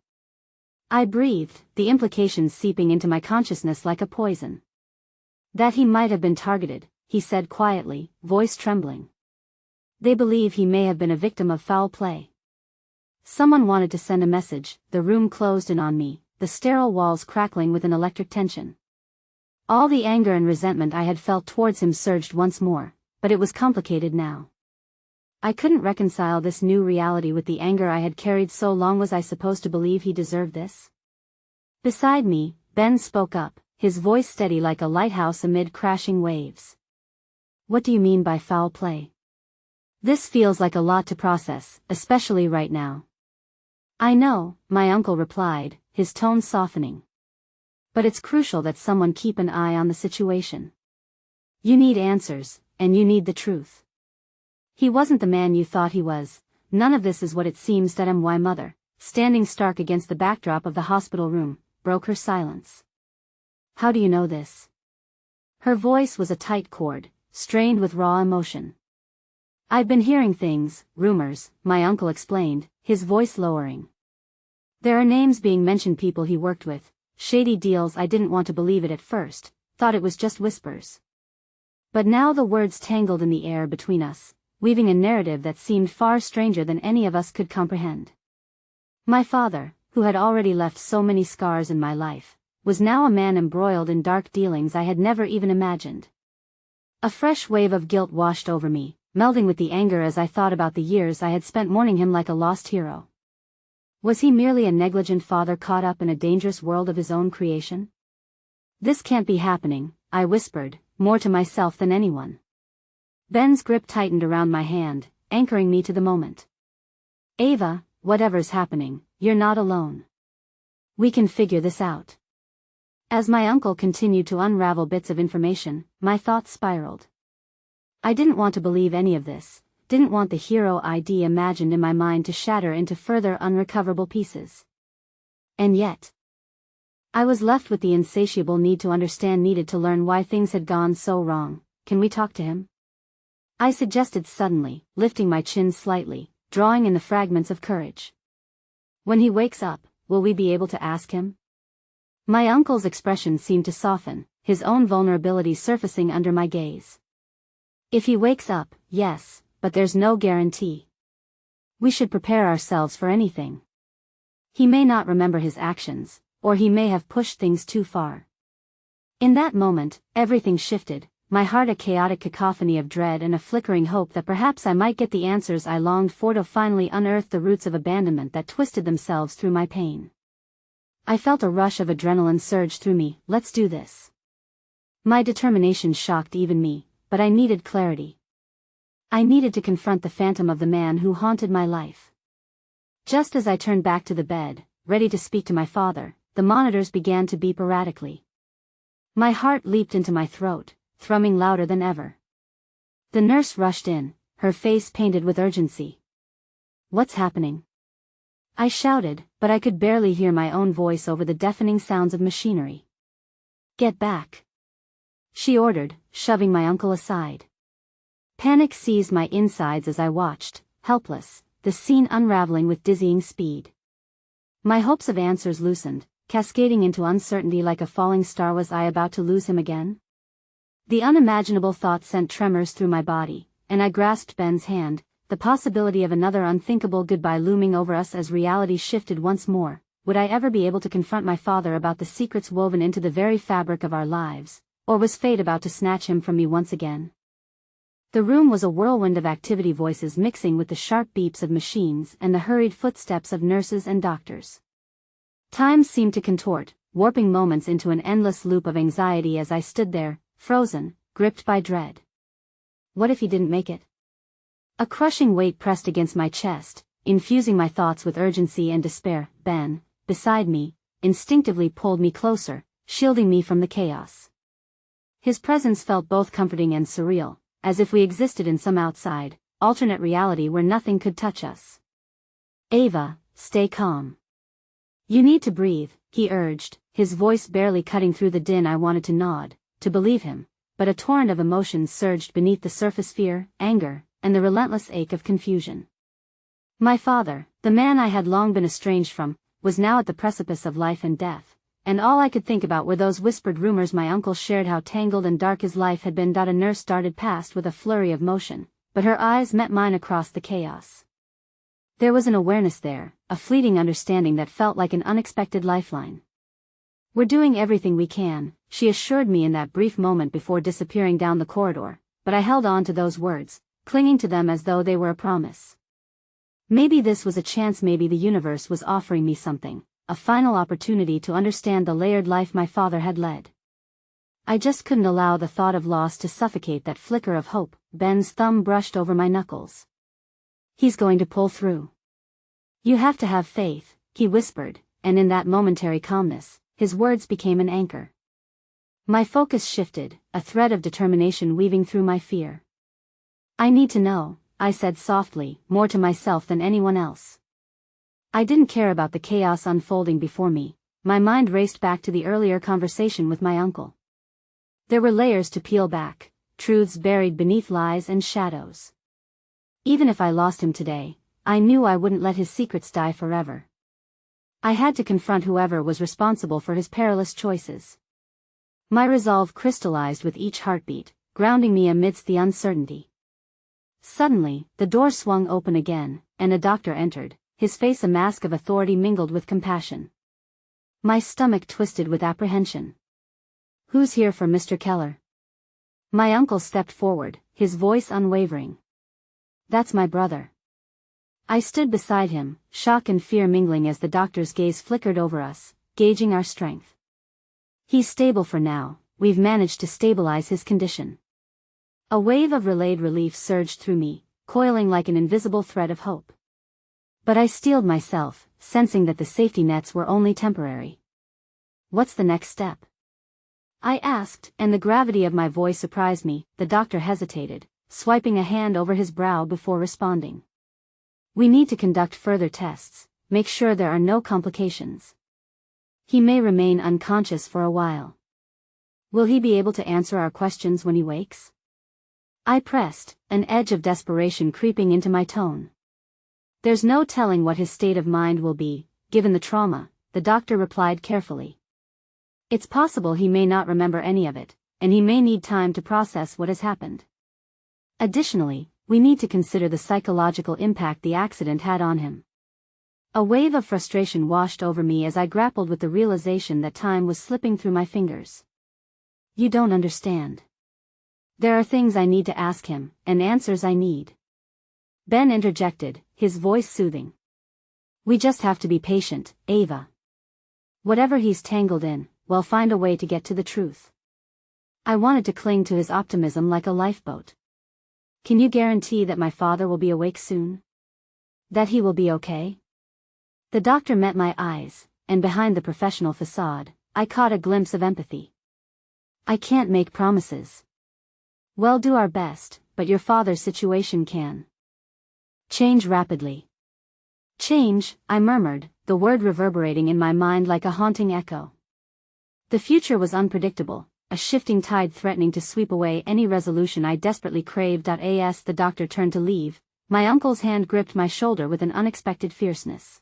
I breathed, the implications seeping into my consciousness like a poison. "That he might have been targeted," he said quietly, voice trembling. "They believe he may have been a victim of foul play. Someone wanted to send a message." The room closed in on me, the sterile walls crackling with an electric tension. All the anger and resentment I had felt towards him surged once more, but it was complicated now. I couldn't reconcile this new reality with the anger I had carried so long. Was I supposed to believe he deserved this? Beside me, Ben spoke up, his voice steady like a lighthouse amid crashing waves. "What do you mean by foul play? This feels like a lot to process, especially right now." "I know," my uncle replied, his tone softening. "But it's crucial that someone keep an eye on the situation. You need answers, and you need the truth. He wasn't the man you thought he was. None of this is what it seems." That my mother, standing stark against the backdrop of the hospital room, broke her silence. "How do you know this?" Her voice was a tight chord, strained with raw emotion. "I've been hearing things, rumors," my uncle explained, his voice lowering. "There are names being mentioned, people he worked with, shady deals." I didn't want to believe it at first, thought it was just whispers. But now the words tangled in the air between us, weaving a narrative that seemed far stranger than any of us could comprehend. My father, who had already left so many scars in my life, was now a man embroiled in dark dealings I had never even imagined. A fresh wave of guilt washed over me, melding with the anger as I thought about the years I had spent mourning him like a lost hero. Was he merely a negligent father caught up in a dangerous world of his own creation? "This can't be happening," I whispered, more to myself than anyone. Ben's grip tightened around my hand, anchoring me to the moment. "Ava, whatever's happening, you're not alone. We can figure this out." As my uncle continued to unravel bits of information, my thoughts spiraled. I didn't want to believe any of this, didn't want the hero idea imagined in my mind to shatter into further unrecoverable pieces. And yet, I was left with the insatiable need to understand, needed to learn why things had gone so wrong. "Can we talk to him?" I suggested suddenly, lifting my chin slightly, drawing in the fragments of courage. "When he wakes up, will we be able to ask him?" My uncle's expression seemed to soften, his own vulnerability surfacing under my gaze. "If he wakes up, yes, but there's no guarantee. We should prepare ourselves for anything. He may not remember his actions, or he may have pushed things too far." In that moment, everything shifted, my heart a chaotic cacophony of dread and a flickering hope that perhaps I might get the answers I longed for, to finally unearth the roots of abandonment that twisted themselves through my pain. I felt a rush of adrenaline surge through me. "Let's do this." My determination shocked even me, but I needed clarity. I needed to confront the phantom of the man who haunted my life. Just as I turned back to the bed, ready to speak to my father, the monitors began to beep erratically. My heart leaped into my throat, thrumming louder than ever. The nurse rushed in, her face painted with urgency. "What's happening?" I shouted, but I could barely hear my own voice over the deafening sounds of machinery. "Get back," she ordered, shoving my uncle aside. Panic seized my insides as I watched, helpless, the scene unraveling with dizzying speed. My hopes of answers loosened, cascading into uncertainty like a falling star. Was I about to lose him again? The unimaginable thought sent tremors through my body, and I grasped Ben's hand, the possibility of another unthinkable goodbye looming over us as reality shifted once more. Would I ever be able to confront my father about the secrets woven into the very fabric of our lives, or was fate about to snatch him from me once again? The room was a whirlwind of activity, voices mixing with the sharp beeps of machines and the hurried footsteps of nurses and doctors. Time seemed to contort, warping moments into an endless loop of anxiety as I stood there, frozen, gripped by dread. What if he didn't make it? A crushing weight pressed against my chest, infusing my thoughts with urgency and despair. Ben, beside me, instinctively pulled me closer, shielding me from the chaos. His presence felt both comforting and surreal, as if we existed in some outside, alternate reality where nothing could touch us. Ava, stay calm. You need to breathe, he urged, his voice barely cutting through the din. I wanted to nod, to believe him, but a torrent of emotions surged beneath the surface: fear, anger, and the relentless ache of confusion. My father, the man I had long been estranged from, was now at the precipice of life and death, and all I could think about were those whispered rumors my uncle shared. How tangled and dark his life had been. A nurse darted past with a flurry of motion, but her eyes met mine across the chaos. There was an awareness there, a fleeting understanding that felt like an unexpected lifeline. We're doing everything we can, she assured me in that brief moment before disappearing down the corridor, but I held on to those words, clinging to them as though they were a promise. Maybe this was a chance, maybe the universe was offering me something, a final opportunity to understand the layered life my father had led. I just couldn't allow the thought of loss to suffocate that flicker of hope. Ben's thumb brushed over my knuckles. He's going to pull through. You have to have faith, he whispered, and in that momentary calmness, his words became an anchor. My focus shifted, a thread of determination weaving through my fear. I need to know, I said softly, more to myself than anyone else. I didn't care about the chaos unfolding before me. My mind raced back to the earlier conversation with my uncle. There were layers to peel back, truths buried beneath lies and shadows. Even if I lost him today, I knew I wouldn't let his secrets die forever. I had to confront whoever was responsible for his perilous choices. My resolve crystallized with each heartbeat, grounding me amidst the uncertainty. Suddenly, the door swung open again, and a doctor entered, his face a mask of authority mingled with compassion. My stomach twisted with apprehension. Who's here for Mr. Keller? My uncle stepped forward, his voice unwavering. That's my brother. I stood beside him, shock and fear mingling as the doctor's gaze flickered over us, gauging our strength. He's stable for now, we've managed to stabilize his condition. A wave of relayed relief surged through me, coiling like an invisible thread of hope. But I steeled myself, sensing that the safety nets were only temporary. What's the next step? I asked, and the gravity of my voice surprised me. The doctor hesitated, swiping a hand over his brow before responding. We need to conduct further tests, make sure there are no complications. He may remain unconscious for a while. Will he be able to answer our questions when he wakes? I pressed, an edge of desperation creeping into my tone. There's no telling what his state of mind will be, given the trauma, the doctor replied carefully. It's possible he may not remember any of it, and he may need time to process what has happened. Additionally, we need to consider the psychological impact the accident had on him. A wave of frustration washed over me as I grappled with the realization that time was slipping through my fingers. You don't understand. There are things I need to ask him, and answers I need. Ben interjected, his voice soothing. We just have to be patient, Ava. Whatever he's tangled in, we'll find a way to get to the truth. I wanted to cling to his optimism like a lifeboat. Can you guarantee that my father will be awake soon? That he will be okay? The doctor met my eyes, and behind the professional facade, I caught a glimpse of empathy. I can't make promises. We'll do our best, but your father's situation can change rapidly. Change, I murmured, the word reverberating in my mind like a haunting echo. The future was unpredictable, a shifting tide threatening to sweep away any resolution I desperately craved. As the doctor turned to leave, my uncle's hand gripped my shoulder with an unexpected fierceness.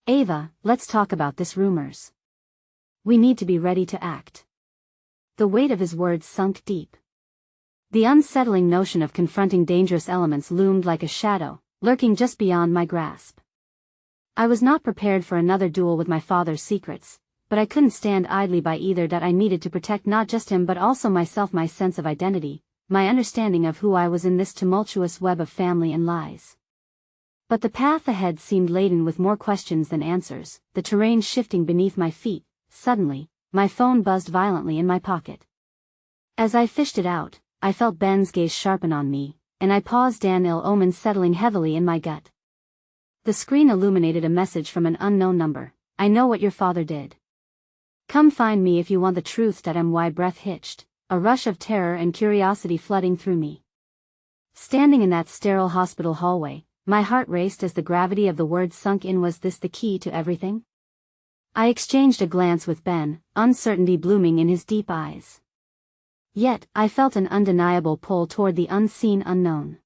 "Ava, let's talk about this rumors. We need to be ready to act." The weight of his words sunk deep. The unsettling notion of confronting dangerous elements loomed like a shadow, lurking just beyond my grasp. I was not prepared for another duel with my father's secrets, but I couldn't stand idly by either. I needed to protect not just him but also myself, my sense of identity, my understanding of who I was in this tumultuous web of family and lies. But the path ahead seemed laden with more questions than answers, the terrain shifting beneath my feet. Suddenly, my phone buzzed violently in my pocket. As I fished it out, I felt Ben's gaze sharpen on me, and I paused, an ill omen settling heavily in my gut. The screen illuminated a message from an unknown number. "I know what your father did. Come find me if you want the truth." My breath hitched, a rush of terror and curiosity flooding through me. Standing in that sterile hospital hallway, my heart raced as the gravity of the words sunk in. Was this the key to everything? I exchanged a glance with Ben, uncertainty blooming in his deep eyes. Yet, I felt an undeniable pull toward the unseen unknown.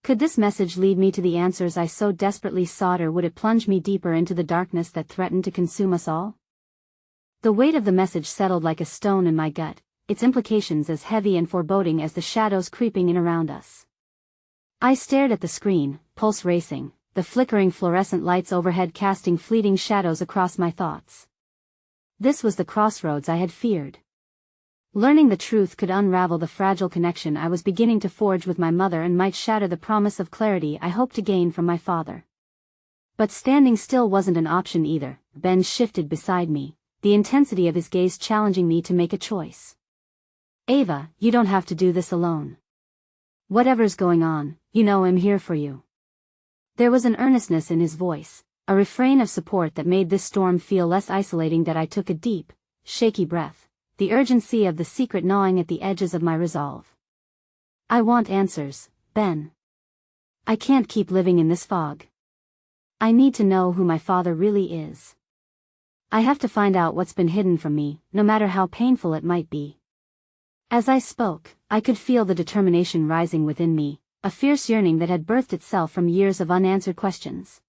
Could this message lead me to the answers I so desperately sought, or would it plunge me deeper into the darkness that threatened to consume us all? The weight of the message settled like a stone in my gut, its implications as heavy and foreboding as the shadows creeping in around us. I stared at the screen, pulse racing, the flickering fluorescent lights overhead casting fleeting shadows across my thoughts. This was the crossroads I had feared. Learning the truth could unravel the fragile connection I was beginning to forge with my mother and might shatter the promise of clarity I hoped to gain from my father. But standing still wasn't an option either. Ben shifted beside me, the intensity of his gaze challenging me to make a choice. "Ava, you don't have to do this alone. Whatever's going on, you know I'm here for you." There was an earnestness in his voice, a refrain of support that made this storm feel less isolating. I took a deep, shaky breath, the urgency of the secret gnawing at the edges of my resolve. "I want answers, Ben. I can't keep living in this fog. I need to know who my father really is. I have to find out what's been hidden from me, no matter how painful it might be." As I spoke, I could feel the determination rising within me, a fierce yearning that had birthed itself from years of unanswered questions.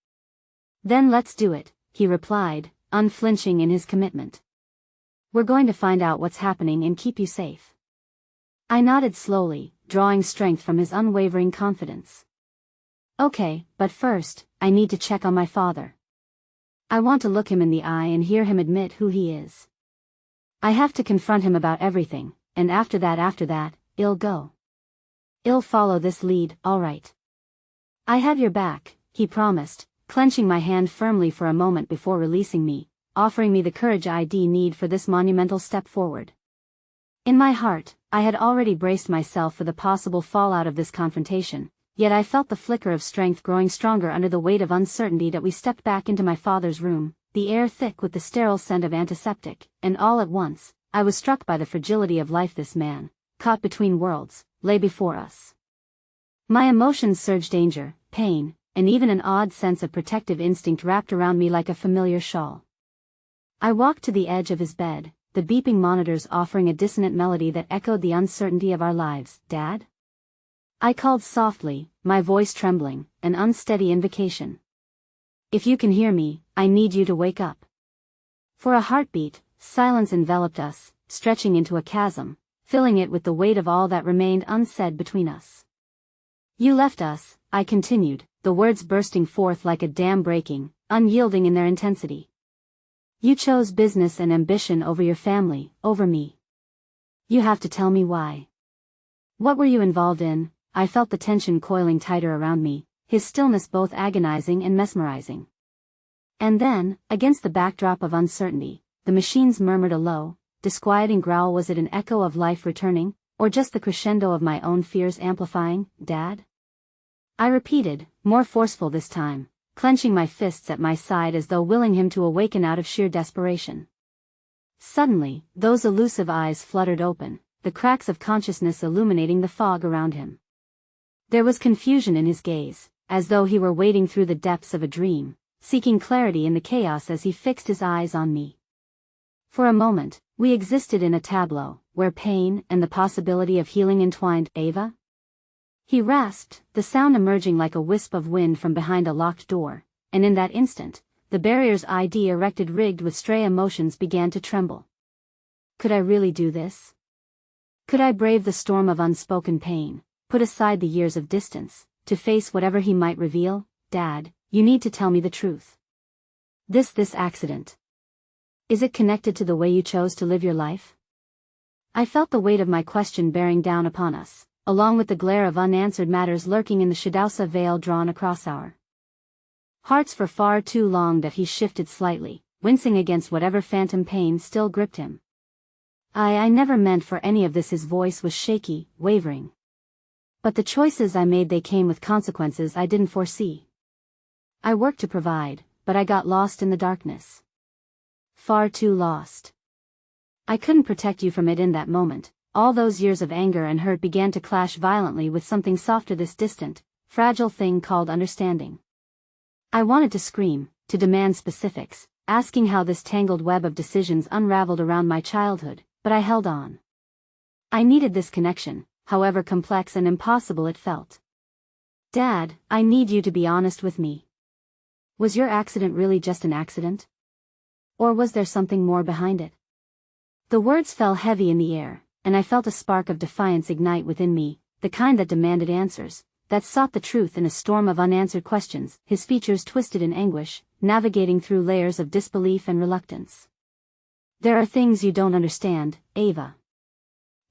"Then let's do it," he replied, unflinching in his commitment. "We're going to find out what's happening and keep you safe." I nodded slowly, drawing strength from his unwavering confidence. "Okay, but first, I need to check on my father. I want to look him in the eye and hear him admit who he is. I have to confront him about everything, and after that, I'll follow this lead, all right." "I have your back," he promised, clenching my hand firmly for a moment before releasing me, offering me the courage I'd need for this monumental step forward. In my heart, I had already braced myself for the possible fallout of this confrontation, yet I felt the flicker of strength growing stronger under the weight of uncertainty. We stepped back into my father's room, the air thick with the sterile scent of antiseptic, and all at once, I was struck by the fragility of life. This man, caught between worlds, lay before us. My emotions surged: danger, pain, and even an odd sense of protective instinct wrapped around me like a familiar shawl. I walked to the edge of his bed, the beeping monitors offering a dissonant melody that echoed the uncertainty of our lives. "Dad?" I called softly, my voice trembling, an unsteady invocation. "If you can hear me, I need you to wake up." For a heartbeat, silence enveloped us, stretching into a chasm, filling it with the weight of all that remained unsaid between us. "You left us," I continued, the words bursting forth like a dam breaking, unyielding in their intensity. "You chose business and ambition over your family, over me. You have to tell me why. What were you involved in?" I felt the tension coiling tighter around me, his stillness both agonizing and mesmerizing. And then, against the backdrop of uncertainty, the machines murmured a low, disquieting growl. Was it an echo of life returning, or just the crescendo of my own fears amplifying? "Dad?" I repeated, more forceful this time, clenching my fists at my side as though willing him to awaken out of sheer desperation. Suddenly, those elusive eyes fluttered open, the cracks of consciousness illuminating the fog around him. There was confusion in his gaze, as though he were wading through the depths of a dream, seeking clarity in the chaos as he fixed his eyes on me. For a moment, we existed in a tableau, where pain and the possibility of healing entwined. Ava? He rasped, the sound emerging like a wisp of wind from behind a locked door, and in that instant, the barrier's ID erected rigged with stray emotions began to tremble. Could I really do this? Could I brave the storm of unspoken pain, put aside the years of distance, to face whatever he might reveal? Dad, you need to tell me the truth. This accident. Is it connected to the way you chose to live your life? I felt the weight of my question bearing down upon us, along with the glare of unanswered matters lurking in the shadowsa veil drawn across our hearts for far too long that he shifted slightly, wincing against whatever phantom pain still gripped him. I never meant for any of this. His voice was shaky, wavering. But the choices I made, they came with consequences I didn't foresee. I worked to provide, but I got lost in the darkness. Far too lost. I couldn't protect you from it in that moment. All those years of anger and hurt began to clash violently with something softer, this distant, fragile thing called understanding. I wanted to scream, to demand specifics, asking how this tangled web of decisions unraveled around my childhood, but I held on. I needed this connection, however complex and impossible it felt. Dad, I need you to be honest with me. Was your accident really just an accident? Or was there something more behind it? The words fell heavy in the air, and I felt a spark of defiance ignite within me, the kind that demanded answers, that sought the truth in a storm of unanswered questions. His features twisted in anguish, navigating through layers of disbelief and reluctance. There are things you don't understand, Ava.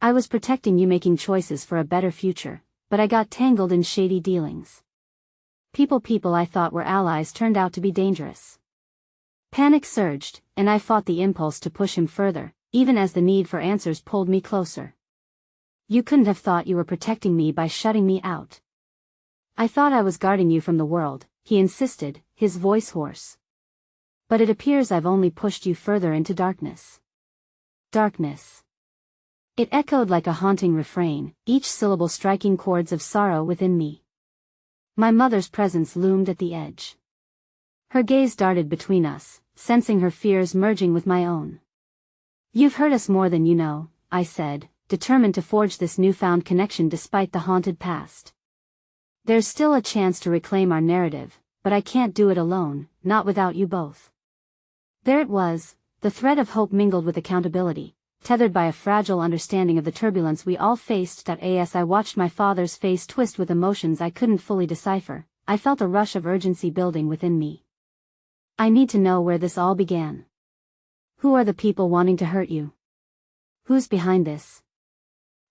I was protecting you, making choices for a better future, but I got tangled in shady dealings. People I thought were allies turned out to be dangerous. Panic surged, and I fought the impulse to push him further, even as the need for answers pulled me closer. You couldn't have thought you were protecting me by shutting me out. I thought I was guarding you from the world, he insisted, his voice hoarse. But it appears I've only pushed you further into darkness. Darkness. It echoed like a haunting refrain, each syllable striking chords of sorrow within me. My mother's presence loomed at the edge. Her gaze darted between us, sensing her fears merging with my own. You've hurt us more than you know, I said, determined to forge this newfound connection despite the haunted past. There's still a chance to reclaim our narrative, but I can't do it alone, not without you both. There it was, the thread of hope mingled with accountability, tethered by a fragile understanding of the turbulence we all faced. As I watched my father's face twist with emotions I couldn't fully decipher, I felt a rush of urgency building within me. I need to know where this all began. Who are the people wanting to hurt you? Who's behind this?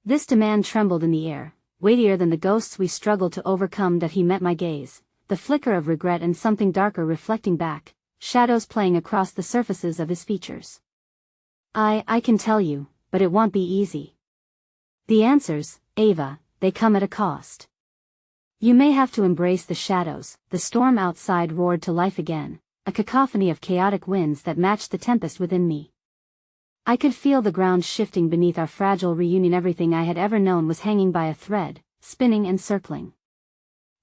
This demand trembled in the air, weightier than the ghosts we struggled to overcome. He met my gaze, the flicker of regret and something darker reflecting back, shadows playing across the surfaces of his features. I can tell you, but it won't be easy. The answers, Ava, they come at a cost. You may have to embrace the shadows. The storm outside roared to life again, a cacophony of chaotic winds that matched the tempest within me. I could feel the ground shifting beneath our fragile reunion. Everything I had ever known was hanging by a thread, spinning and circling.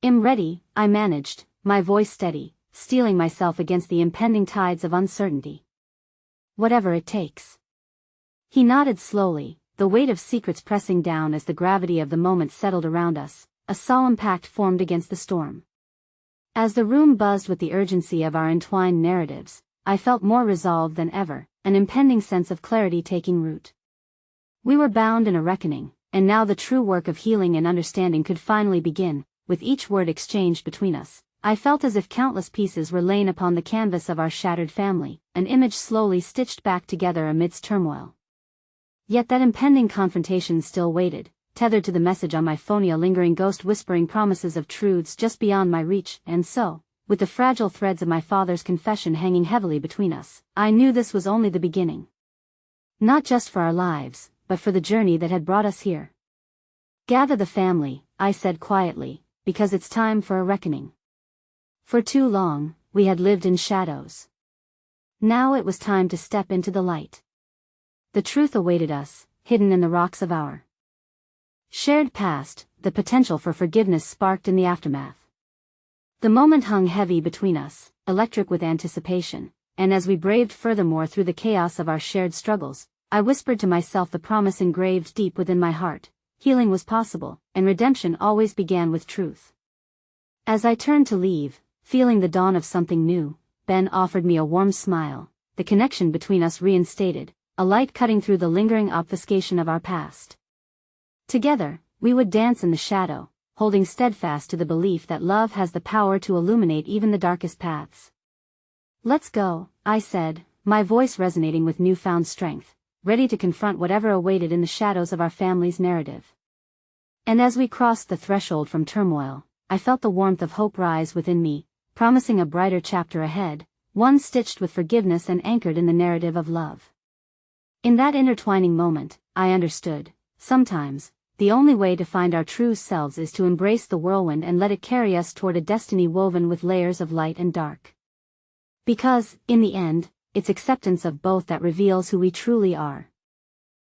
I'm ready, I managed, my voice steady, steeling myself against the impending tides of uncertainty. Whatever it takes. He nodded slowly, the weight of secrets pressing down as the gravity of the moment settled around us. A solemn pact formed against the storm. As the room buzzed with the urgency of our entwined narratives, I felt more resolved than ever, an impending sense of clarity taking root. We were bound in a reckoning, and now the true work of healing and understanding could finally begin. With each word exchanged between us, I felt as if countless pieces were laid upon the canvas of our shattered family, an image slowly stitched back together amidst turmoil. Yet that impending confrontation still waited, tethered to the message on my phone, a lingering ghost whispering promises of truths just beyond my reach. And so, with the fragile threads of my father's confession hanging heavily between us, I knew this was only the beginning. Not just for our lives, but for the journey that had brought us here. Gather the family, I said quietly, because it's time for a reckoning. For too long, we had lived in shadows. Now it was time to step into the light. The truth awaited us, hidden in the rocks of our shared past. The potential for forgiveness sparked in the aftermath. The moment hung heavy between us, electric with anticipation, and as we braved furthermore through the chaos of our shared struggles, I whispered to myself the promise engraved deep within my heart: healing was possible, and redemption always began with truth. As I turned to leave, feeling the dawn of something new, Ben offered me a warm smile, the connection between us reinstated, a light cutting through the lingering obfuscation of our past. Together, we would dance in the shadow, holding steadfast to the belief that love has the power to illuminate even the darkest paths. "Let's go," I said, my voice resonating with newfound strength, ready to confront whatever awaited in the shadows of our family's narrative. And as we crossed the threshold from turmoil, I felt the warmth of hope rise within me, promising a brighter chapter ahead, one stitched with forgiveness and anchored in the narrative of love. In that intertwining moment, I understood, sometimes, the only way to find our true selves is to embrace the whirlwind and let it carry us toward a destiny woven with layers of light and dark. Because, in the end, it's acceptance of both that reveals who we truly are.